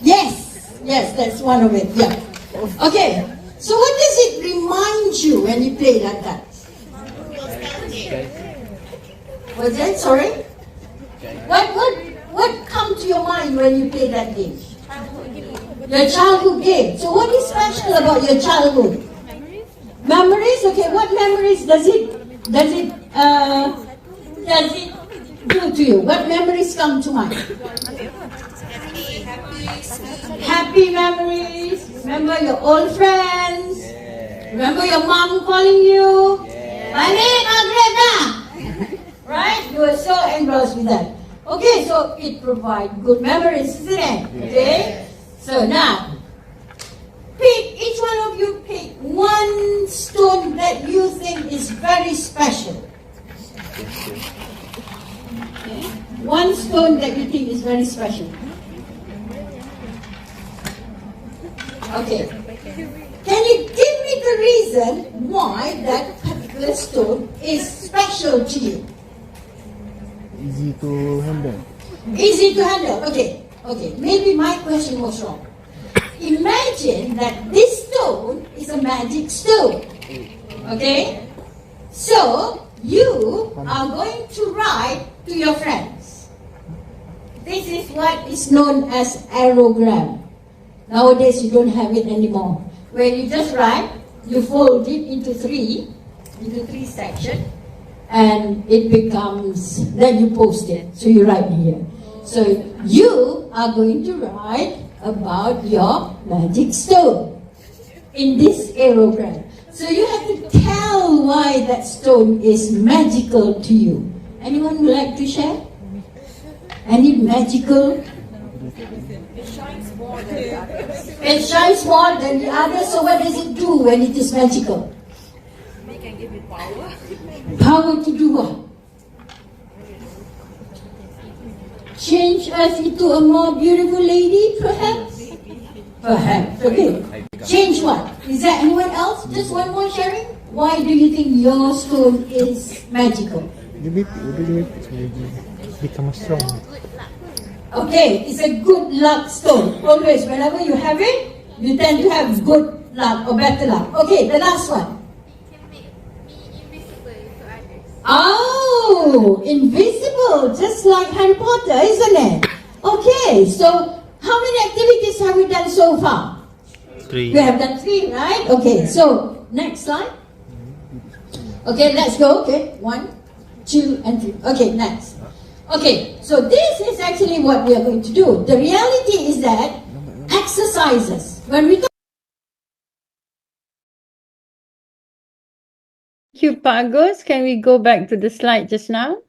Yes, that's one of it. Yeah. Okay. So what does it remind you when you play like that? What's that? Sorry? What comes to your mind when you play that game? Your childhood game. So what is special about your childhood? Memories? Okay, what memories does it do to you? What memories come to mind? Happy memories. Remember your old friends. Remember your mom calling you. Balik maghrib na. Right? You were so engrossed with that. Okay, so it provides good memories, isn't it? Okay. So now, each one of you pick one stone that you think is very special. Okay. One stone that you think is very special. Okay. Can you give me the reason why that particular stone is special to you? Easy to handle. Easy to handle. Okay. Maybe my question was wrong. Imagine that this stone is a magic stone. Okay? So, you are going to write to your friends. This is what is known as aerogram. Nowadays, you don't have it anymore. Where you just write, you fold it into three sections, and it becomes, then you post it. So you write here. So you are going to write about your magic stone in this aerogram. So you have to tell why that stone is magical to you. Anyone would like to share? Any magical? It shines more than the others. It shines more than the others. So what does it do when it is magical? It can give you power. Power to do what? Change us into a more beautiful lady, perhaps? Perhaps, okay. Change what? Is there anyone else? Just one more sharing? Why do you think your stone is magical? Become strong. Okay, it's a good luck stone. Always, whenever you have it, you tend to have good luck or better luck. Okay, the last one. Oh, invisible, just like Harry Potter, isn't it? Okay, so how many activities have we done so far? 3. We have done 3, right? Okay, so next slide. Okay, let's go. Okay, 1, 2, and 3. Okay, next. Okay, so this is actually what we are going to do. The reality is that exercises, when we talk. Thank you, Pagos. Can we go back to the slide just now?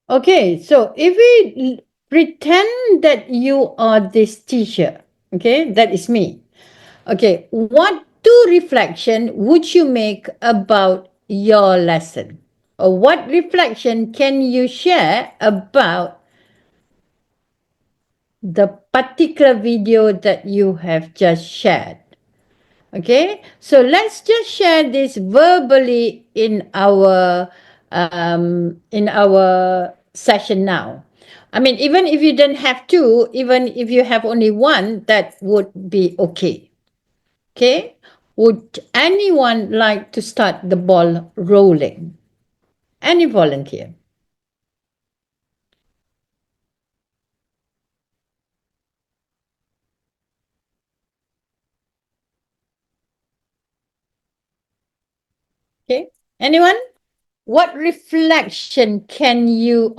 Okay, so if we pretend that you are this teacher, okay, that is me. Okay, what 2 reflection would you make about your lesson? Or what reflection can you share about the particular video that you have just shared? Okay, so let's just share this verbally in our session now. I mean, even if you don't have 2, even if you have only 1, that would be okay. Okay, would anyone like to start the ball rolling? Any volunteer? Okay, anyone? What reflection can you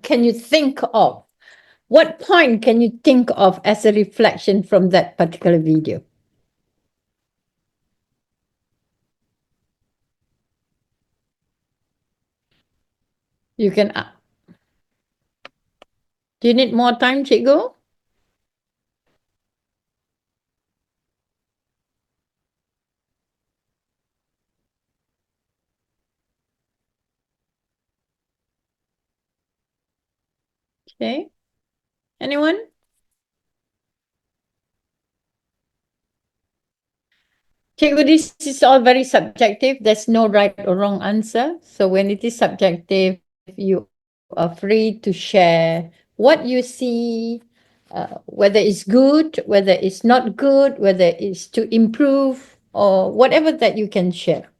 think of? What point can you think of as a reflection from that particular video? You can. Do you need more time, Cikgu? Okay. Anyone? Cikgu, this is all very subjective. There's no right or wrong answer. So when it is subjective, you are free to share what you see, whether it's good, whether it's not good, whether it's to improve, or whatever that you can share.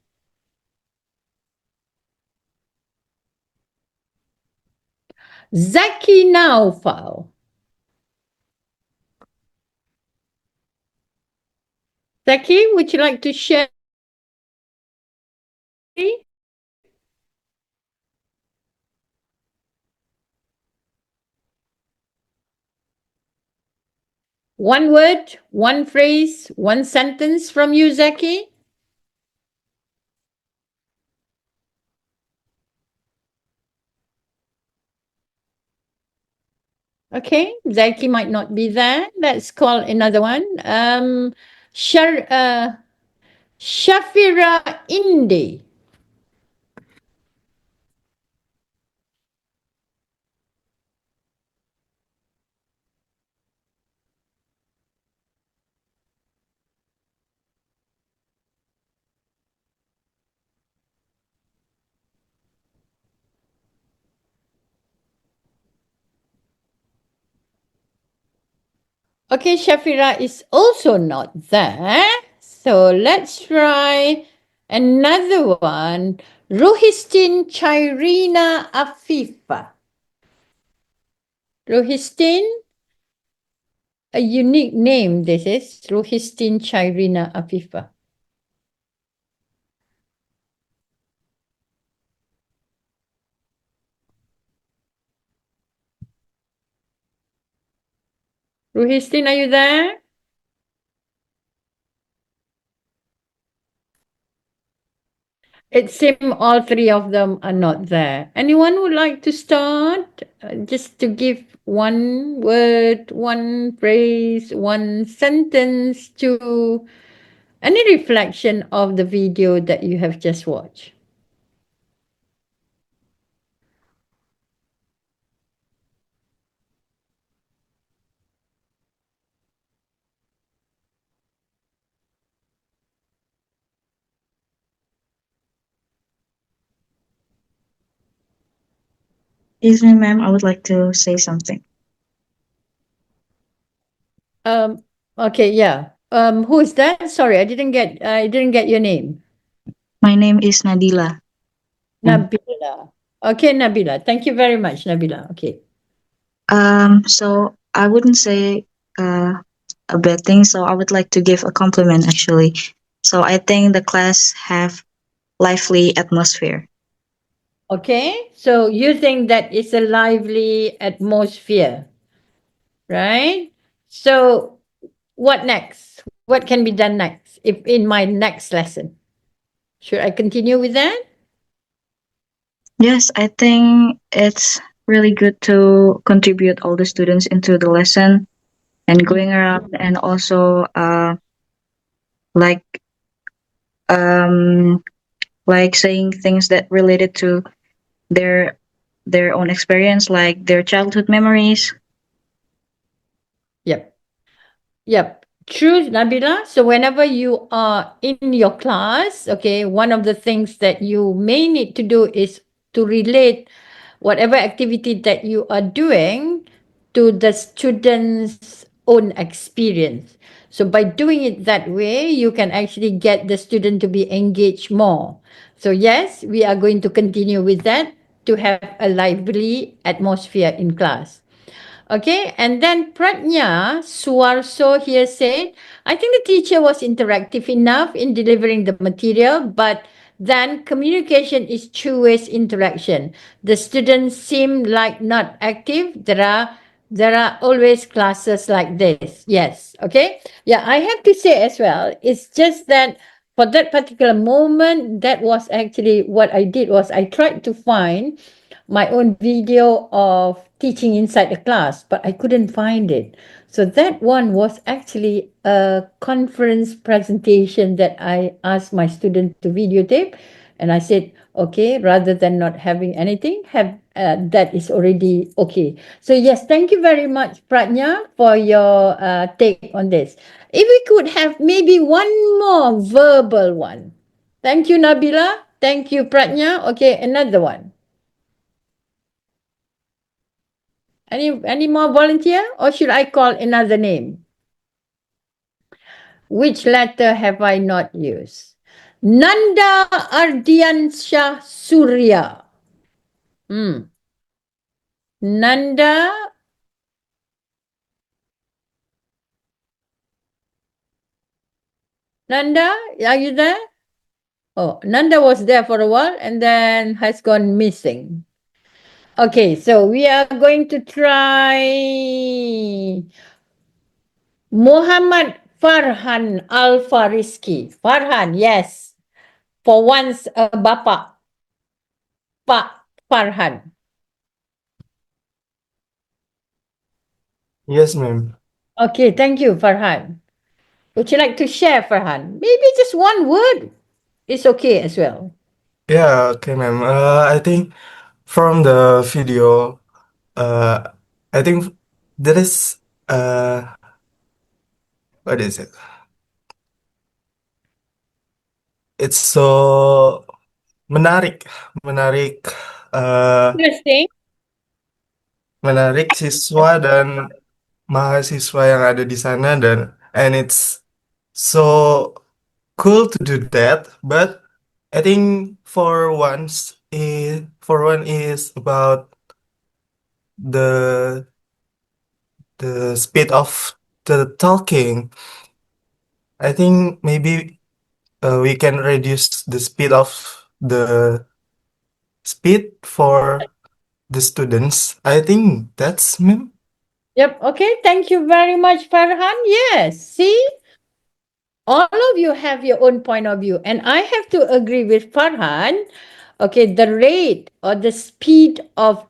Zaki Naufal. Zaki, would you like to share? One word, one phrase, one sentence from you, Zaki. Okay, Zaki might not be there. Let's call another one. Shafira Indi. Okay, Shafira is also not there. So let's try another one. Rohistin Chairina Afifa. Rohistin, a unique name, this is Ruhistin Chairina Afifa. Ruhistin, are you there? It seems all three of them are not there. Anyone would like to start? Just to give one word, one phrase, one sentence to any reflection of the video that you have just watched. Excuse me, ma'am, I would like to say something. Okay, yeah. Who is that? Sorry, I didn't get your name. My name is Nadila. Nabila. Okay, Nabila. Thank you very much, Nabila. Okay. So I wouldn't say a bad thing. So I would like to give a compliment actually. So I think the class have lively atmosphere. Okay, so you think that it's a lively atmosphere, right? So what next? What can be done next if in my next lesson? Should I continue with that? Yes, I think it's really good to contribute all the students into the lesson and going around and also like um like saying things that related to their their own experience, like their childhood memories. Yep. Yep. True, Nabila. So whenever you are in your class, okay, one of the things that you may need to do is to relate whatever activity that you are doing to the student's own experience. So by doing it that way, you can actually get the student to be engaged more. So yes, we are going to continue with that to have a lively atmosphere in class. Okay, and then Pratnya Suarso here said, I think the teacher was interactive enough in delivering the material, but then communication is two-way interaction. The students seem like not active. There are always classes like this. Yes. Okay. Yeah, I have to say as well, it's just that for that particular moment, that was actually what I did was I tried to find my own video of teaching inside the class, but I couldn't find it. So that one was actually a conference presentation that I asked my student to videotape, and I said, okay, rather than not having anything, have that is already okay. So yes, thank you very much, Pratnya, for your take on this. If we could have maybe one more verbal one. Thank you, Nabila. Thank you, Pratnya. Okay, another one. Any more volunteer, or should I call another name? Which letter have I not used? Nanda Ardiansha Surya. Nanda. Nanda, are you there? Oh, Nanda was there for a while and then has gone missing. Okay, so we are going to try Muhammad Farhan Al Fariski. Farhan, yes. For once, a bapa. Pak Farhan. Yes, ma'am. Okay, thank you, Farhan. Would you like to share, Farhan? Maybe just one word is okay as well. Yeah, okay, ma'am. I think from the video, I think there is what is it? It's so menarik, Interesting. menarik siswa dan mahasiswa yang ada di sana and it's so cool to do that, but I think for one is about the speed of the talking, I think maybe we can reduce the speed for the students. I think that's me. Yep. Okay. Thank you very much, Farhan. Yes. See, all of you have your own point of view, and I have to agree with Farhan. Okay, the rate or the speed of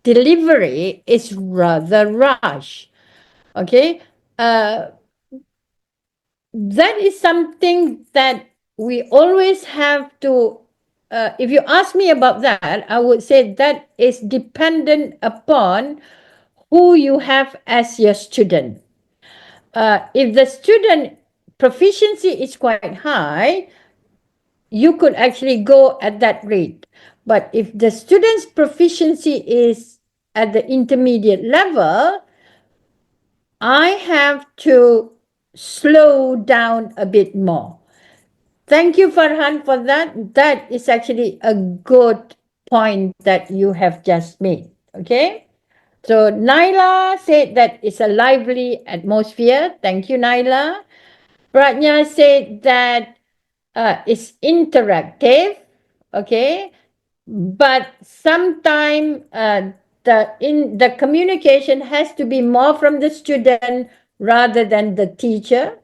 delivery is rather rush. Okay, that is something that we always have to. If you ask me about that, I would say that is dependent upon who you have as your student. If the student proficiency is quite high, you could actually go at that rate. But if the student's proficiency is at the intermediate level, I have to slow down a bit more. Thank you, Farhan, for that. That is actually a good point that you have just made. Okay. So Naila said that it's a lively atmosphere. Thank you, Naila. Pratnya said that it's interactive. Okay. But sometimes the communication has to be more from the student rather than the teacher.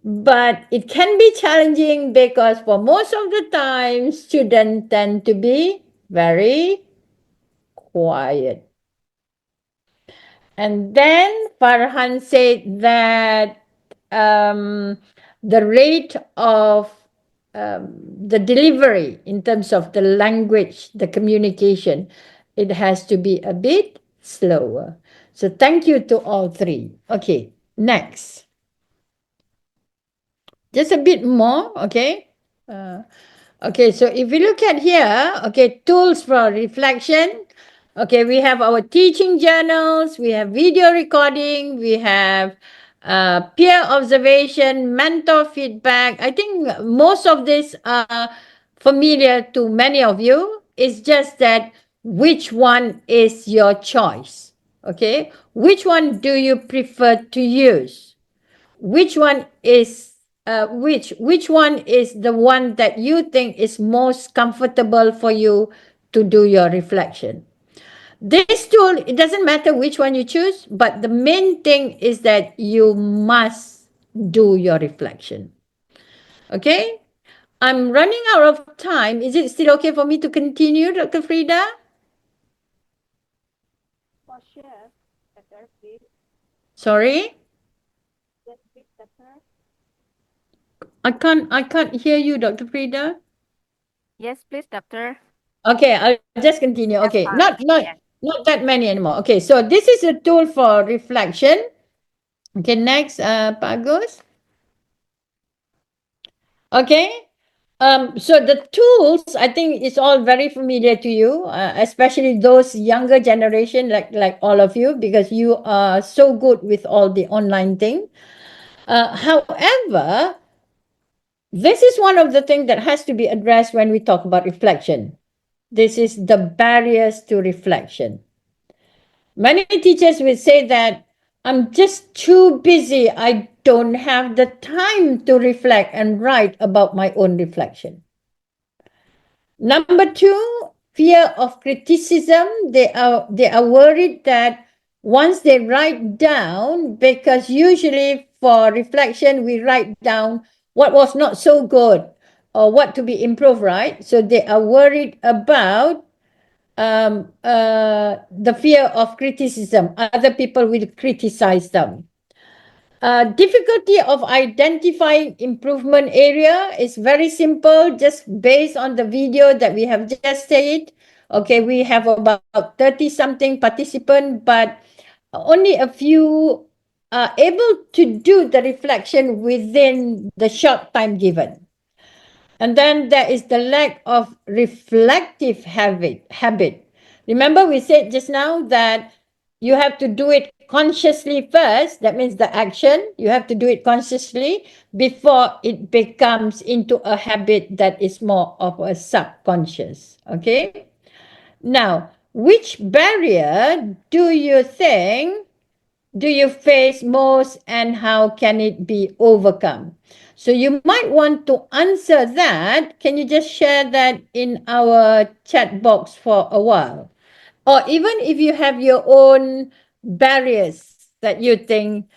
But it can be challenging because for most of the time, students tend to be very quiet. And then Farhan said that the rate of the delivery in terms of the language, the communication, it has to be a bit slower. So thank you to all three. Okay, next. Just a bit more, okay? Okay, so if we look at here, okay, tools for reflection. Okay, we have our teaching journals, we have video recording, we have peer observation, mentor feedback. I think most of this are familiar to many of you. It's just that which one is your choice? Okay, which one do you prefer to use? Which one is which one is the one that you think is most comfortable for you to do your reflection? This tool, it doesn't matter which one you choose, but the main thing is that you must do your reflection. Okay, I'm running out of time. Is it still okay for me to continue, Dr. Frida? For sure, better, please. Sorry, Yes, please, better. I can't hear you, Dr. Frida. Yes, please, doctor. Okay, I'll just continue. That's Okay, fine. Yes. not that many anymore. Okay, so this is a tool for reflection. Okay, next, Pak Agus. Okay, so the tools, I think it's all very familiar to you, especially those younger generation like all of you, because you are so good with all the online thing. However, this is one of the things that has to be addressed when we talk about reflection. This is the barriers to reflection. Many teachers will say that I'm just too busy. I don't have the time to reflect and write about my own reflection. Number two, fear of criticism. They are worried that once they write down, because usually for reflection we write down what was not so good or what to be improved, right? So they are worried about the fear of criticism. Other people will criticize them. Difficulty of identifying improvement area is very simple, just based on the video that we have just said. Okay, we have about 30 something participants, but only a few are able to do the reflection within the short time given. And then there is the lack of reflective habit. Remember, we said just now that you have to do it consciously first. That means the action, you have to do it consciously before it becomes into a habit that is more of a subconscious. Okay. Now, which barrier do you think do you face most and how can it be overcome? So you might want to answer that. Can you just share that in our chat box for a while? Or even if you have your own barriers that you think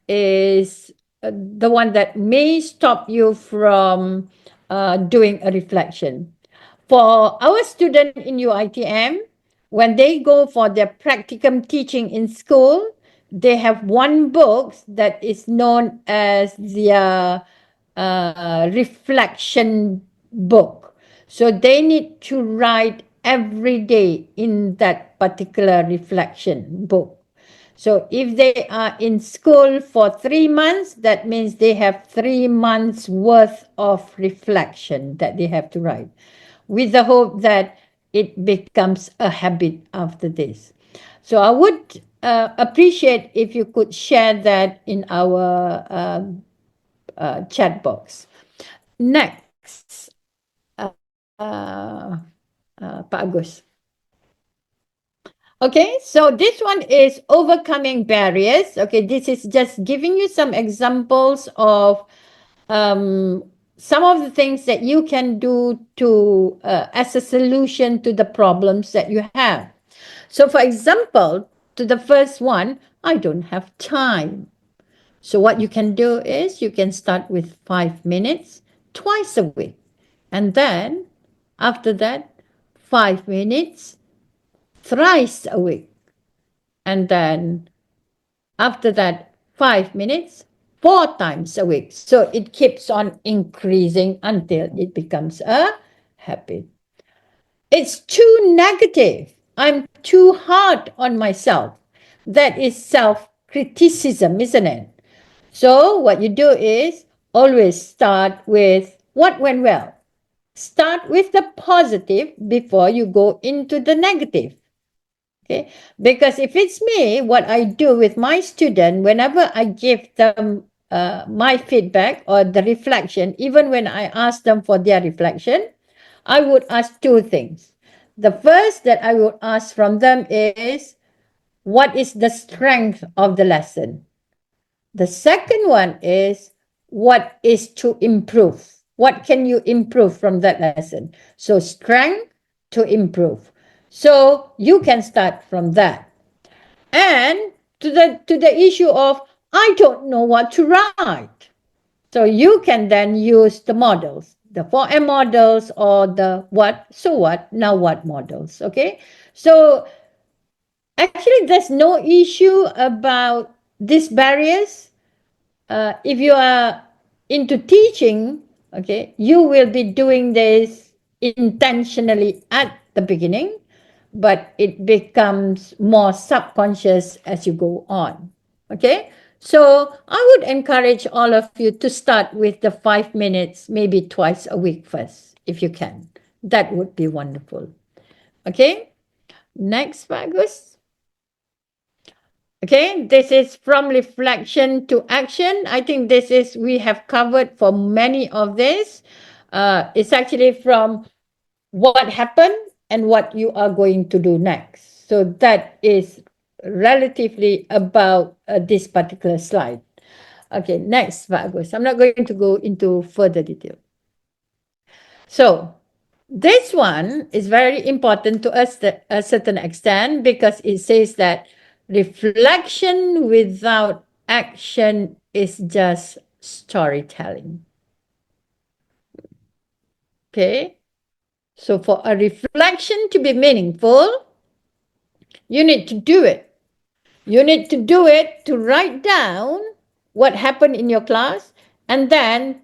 is the one that may stop you from doing a reflection. For our student in UiTM, when they go for their practicum teaching in school, they have one book that is known as their reflection book. So they need to write every day in that particular reflection book. So if they are in school for 3 months, that means they have 3 months worth of reflection that they have to write, with the hope that it becomes a habit after this. So I would appreciate if you could share that in our chat box. Next, Pak Agus. Okay, so this one is overcoming barriers. Okay, this is just giving you some examples of some of the things that you can do to as a solution to the problems that you have. So, for example, to the first one, I don't have time. So, what you can do is you can start with 5 minutes twice a week. And then, after that, 5 minutes thrice a week. And then, after that, 5 minutes 4 times a week. So, it keeps on increasing until it becomes a habit. It's too negative. I'm too hard on myself. That is self-criticism, isn't it? So what you do is always start with what went well. Start with the positive before you go into the negative. Okay? Because if it's me, what I do with my student, whenever I give them my feedback or the reflection, even when I ask them for their reflection, I would ask 2 things. The first that I would ask from them is, what is the strength of the lesson? The second one is, what is to improve? What can you improve from that lesson? So strength to improve. So you can start from that. And to the issue of, I don't know what to write. So you can then use the models, the 4M models or the what, so what, now what models, okay? So actually there's no issue about these barriers. If you are into teaching, okay, you will be doing this intentionally at the beginning, but it becomes more subconscious as you go on. Okay, so I would encourage all of you to start with the 5 minutes, maybe twice a week first, if you can. That would be wonderful. Okay, next, Bagus. Okay, this is from reflection to action. I think this is, we have covered for many of this. It's actually from what happened and what you are going to do next. So that is relatively about this particular slide. Okay, next, Pak Agus. I'm not going to go into further detail. So this one is very important to us to a certain extent because it says that reflection without action is just storytelling. Okay, so for a reflection to be meaningful, you need to do it. You need to do it to write down what happened in your class and then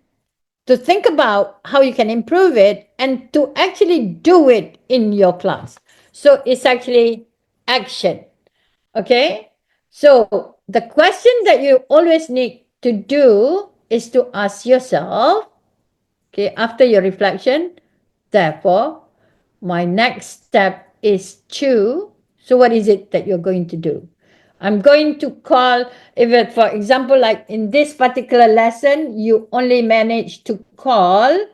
to think about how you can improve it and to actually do it in your class. So it's actually action. Okay? So the question that you always need to do is to ask yourself, okay, after your reflection, therefore, my next step is to, so what is it that you're going to do? I'm going to call, if it, for example, like in this particular lesson, you only managed to call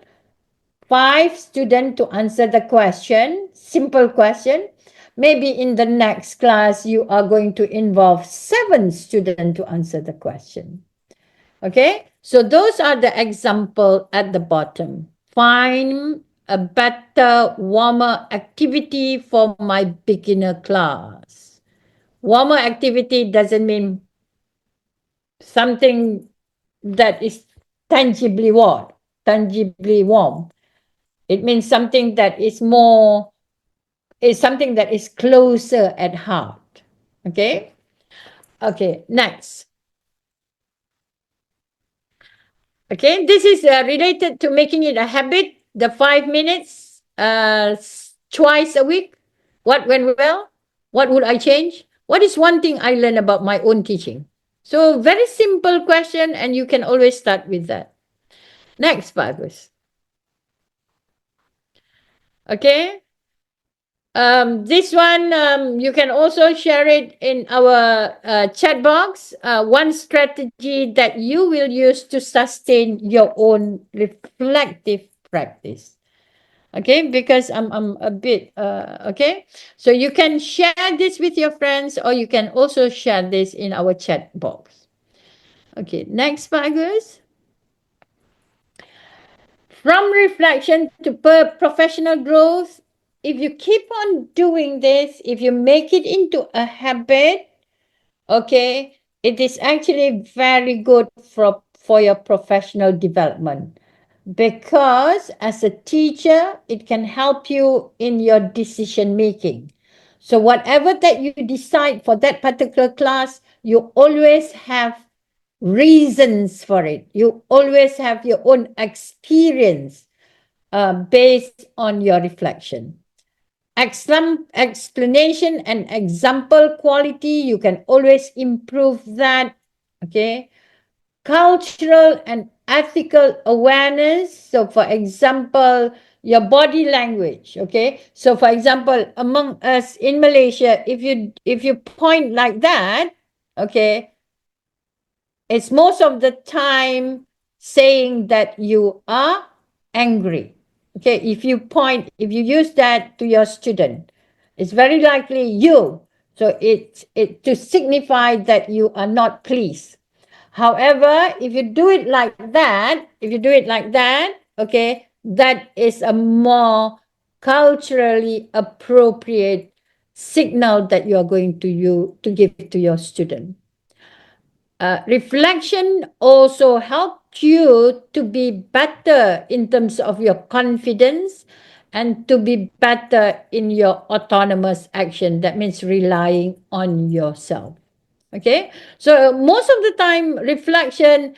5 students to answer the question, simple question, maybe in the next class, you are going to involve 7 students to answer the question. Okay, so those are the example at the bottom. Find a better, warmer activity for my beginner class. Warmer activity doesn't mean something that is tangibly warm. It means something that is more, is something that is closer at heart. Okay? Okay, next. Okay, this is related to making it a habit, the 5 minutes twice a week. What went well? What would I change? What is one thing I learned about my own teaching? So very simple question, and you can always start with that. Next, Bagus. Okay. This one, you can also share it in our chat box. One strategy that you will use to sustain your own reflective practice. Okay, because I'm a bit, okay. So you can share this with your friends, or you can also share this in our chat box. Okay, next, Bagus. From reflection to professional growth, if you keep on doing this, if you make it into a habit, okay, it is actually very good for your professional development. Because as a teacher, it can help you in your decision making. So whatever that you decide for that particular class, you always have reasons for it. You always have your own experience based on your reflection. Explanation and example quality, you can always improve that. Okay. Cultural and ethical awareness. So for example, your body language. Okay. So for example, among us in Malaysia, if you point like that, okay, it's most of the time saying that you are angry. Okay, if you use that to your student, it's very likely you. So it to signify that you are not pleased. However, if you do it like that, okay, that is a more culturally appropriate signal that you are going to give to your student. Reflection also helped you to be better in terms of your confidence and to be better in your autonomous action. That means relying on yourself. Okay, so most of the time, reflection,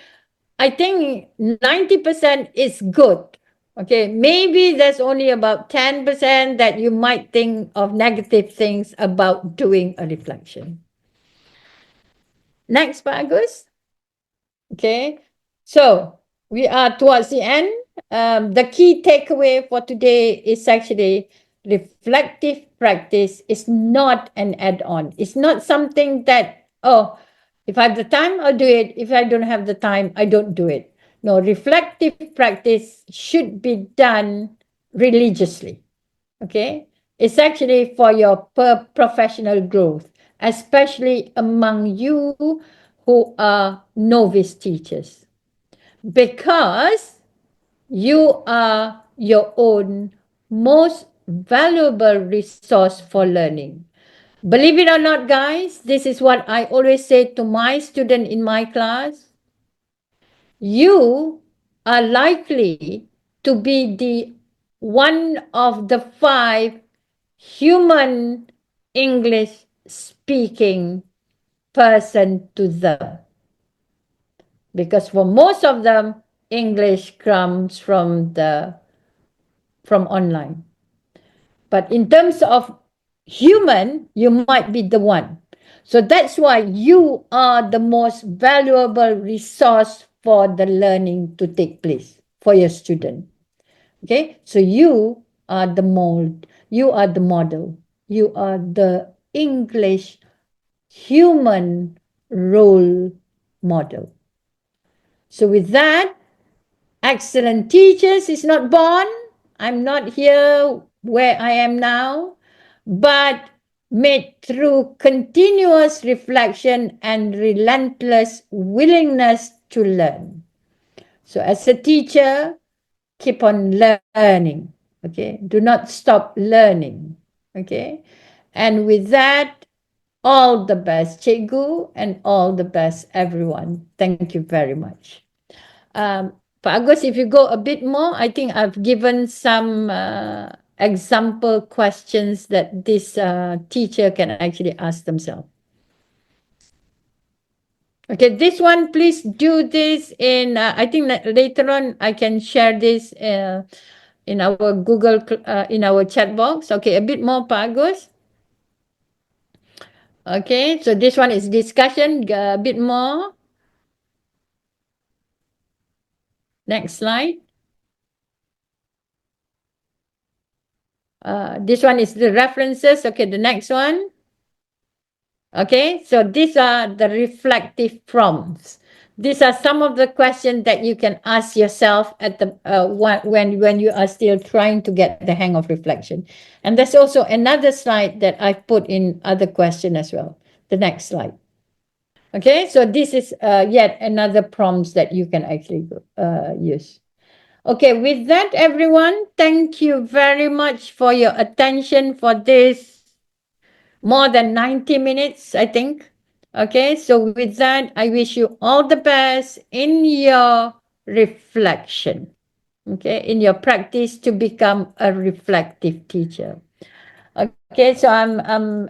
I think 90% is good. Okay, maybe there's only about 10% that you might think of negative things about doing a reflection. Next, Pak Agus. Okay, so we are towards the end. The key takeaway for today is actually reflective practice is not an add-on. It's not something that, oh, if I have the time, I'll do it. If I don't have the time, I don't do it. No, reflective practice should be done religiously. Okay, it's actually for your professional growth, especially among you who are novice teachers, because you are your own most valuable resource for learning. Believe it or not, guys, this is what I always say to my student in my class. You are likely to be the one of the 5 human English speaking person to them. Because for most of them, English comes from online. But in terms of human, you might be the one. So that's why you are the most valuable resource for the learning to take place for your student. Okay, so you are the mold, you are the model, you are the English human role model. So with that, excellent teachers is not born. I'm not here where I am now, but made through continuous reflection and relentless willingness to learn. So as a teacher, keep on learning, okay? Do not stop learning, okay? And with that, all the best, Cikgu, and all the best, everyone. Thank you very much. Pak Agus, if you go a bit more, I think I've given some example questions that this teacher can actually ask themselves. Okay, this one, please do this in, I think that later on I can share this in our Google, in our chat box. Okay, a bit more, Pak Agus. Okay, so this one is discussion, a bit more. Next slide. This one is the references. Okay, the next one. Okay, so these are the reflective prompts. These are some of the questions that you can ask yourself at the when you are still trying to get the hang of reflection. And there's also another slide that I've put in other question as well. The next slide. Okay, so this is yet another prompts that you can actually use. Okay, with that, everyone, thank you very much for your attention for this more than 90 minutes, I think. Okay, so with that, I wish you all the best in your reflection. Okay, in your practice to become a reflective teacher. Okay, so I'm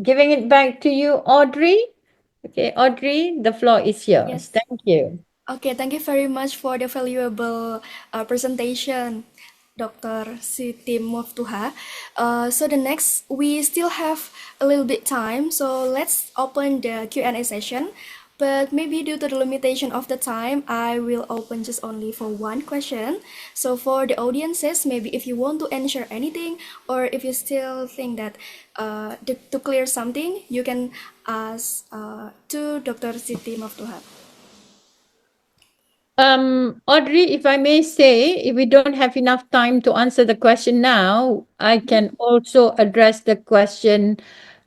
giving it back to you, Audrey. Okay, Audrey, the floor is yours. Yes. Thank you. Okay, thank you very much for the valuable presentation, Dr. Siti Maftuhah. So the next, we still have a little bit time, so let's open the Q&A session. But maybe due to the limitation of the time, I will open just only for one question. So for the audiences, maybe if you want to answer anything, or if you still think that to clear something, you can ask to Dr. Siti Maftuhah. Audrey, if I may say, if we don't have enough time to answer the question now, I can also address the question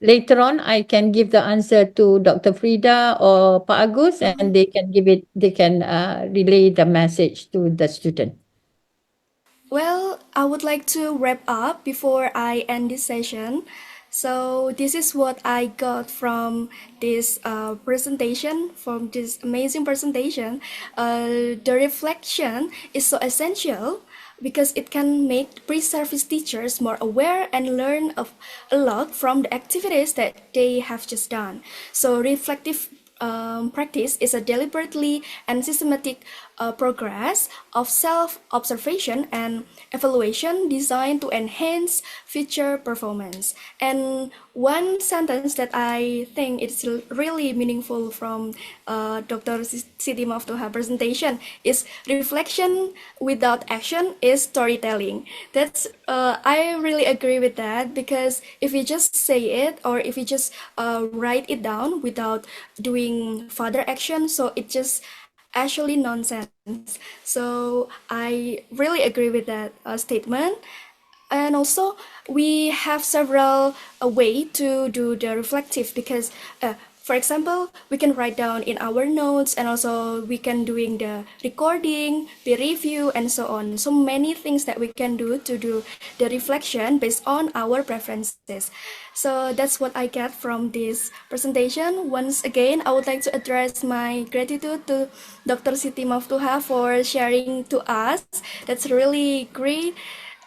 later on. I can give the answer to Dr. Frida or Pak Agus, and they can relay the message to the student. Well, I would like to wrap up before I end this session. So this is what I got from this presentation, from this amazing presentation. The reflection is so essential because it can make pre-service teachers more aware and learn a lot from the activities that they have just done. So reflective practice is a deliberately and systematic progress of self-observation and evaluation designed to enhance future performance. And one sentence that I think it's really meaningful from Dr. Siti Maftuhah presentation is reflection without action is storytelling. That's I really agree with that, because if you just say it or if you just write it down without doing further action, so it just actually nonsense. So I really agree with that statement. And also we have several way to do the reflective, because for example, we can write down in our notes, and also we can doing the recording, peer review, and so on. So many things that we can do to do the reflection based on our preferences. So that's what I get from this presentation. Once again, I would like to address my gratitude to Dr. Siti Maftuhah for sharing to us. That's really great.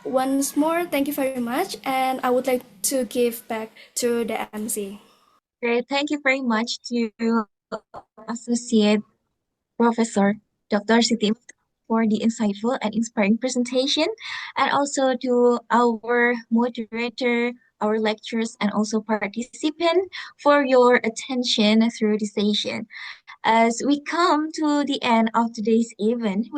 Once more, thank you very much, and I would like to give back to the MC. Great. Thank you very much to Associate Professor Dr. Siti for the insightful and inspiring presentation, and also to our moderator, our lecturers, and also participant for your attention through the session. As we come to the end of today's event,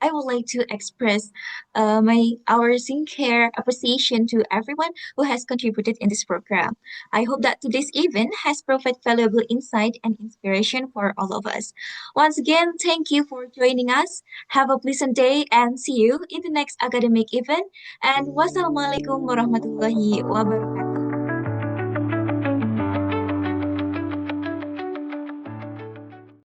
I would like to express our sincere appreciation to everyone who has contributed in this program. I hope that today's event has provided valuable insight and inspiration for all of us. Once again, thank you for joining us. Have a pleasant day and see you in the next academic event. And wassalamualaikum warahmatullahi wabarakatuh.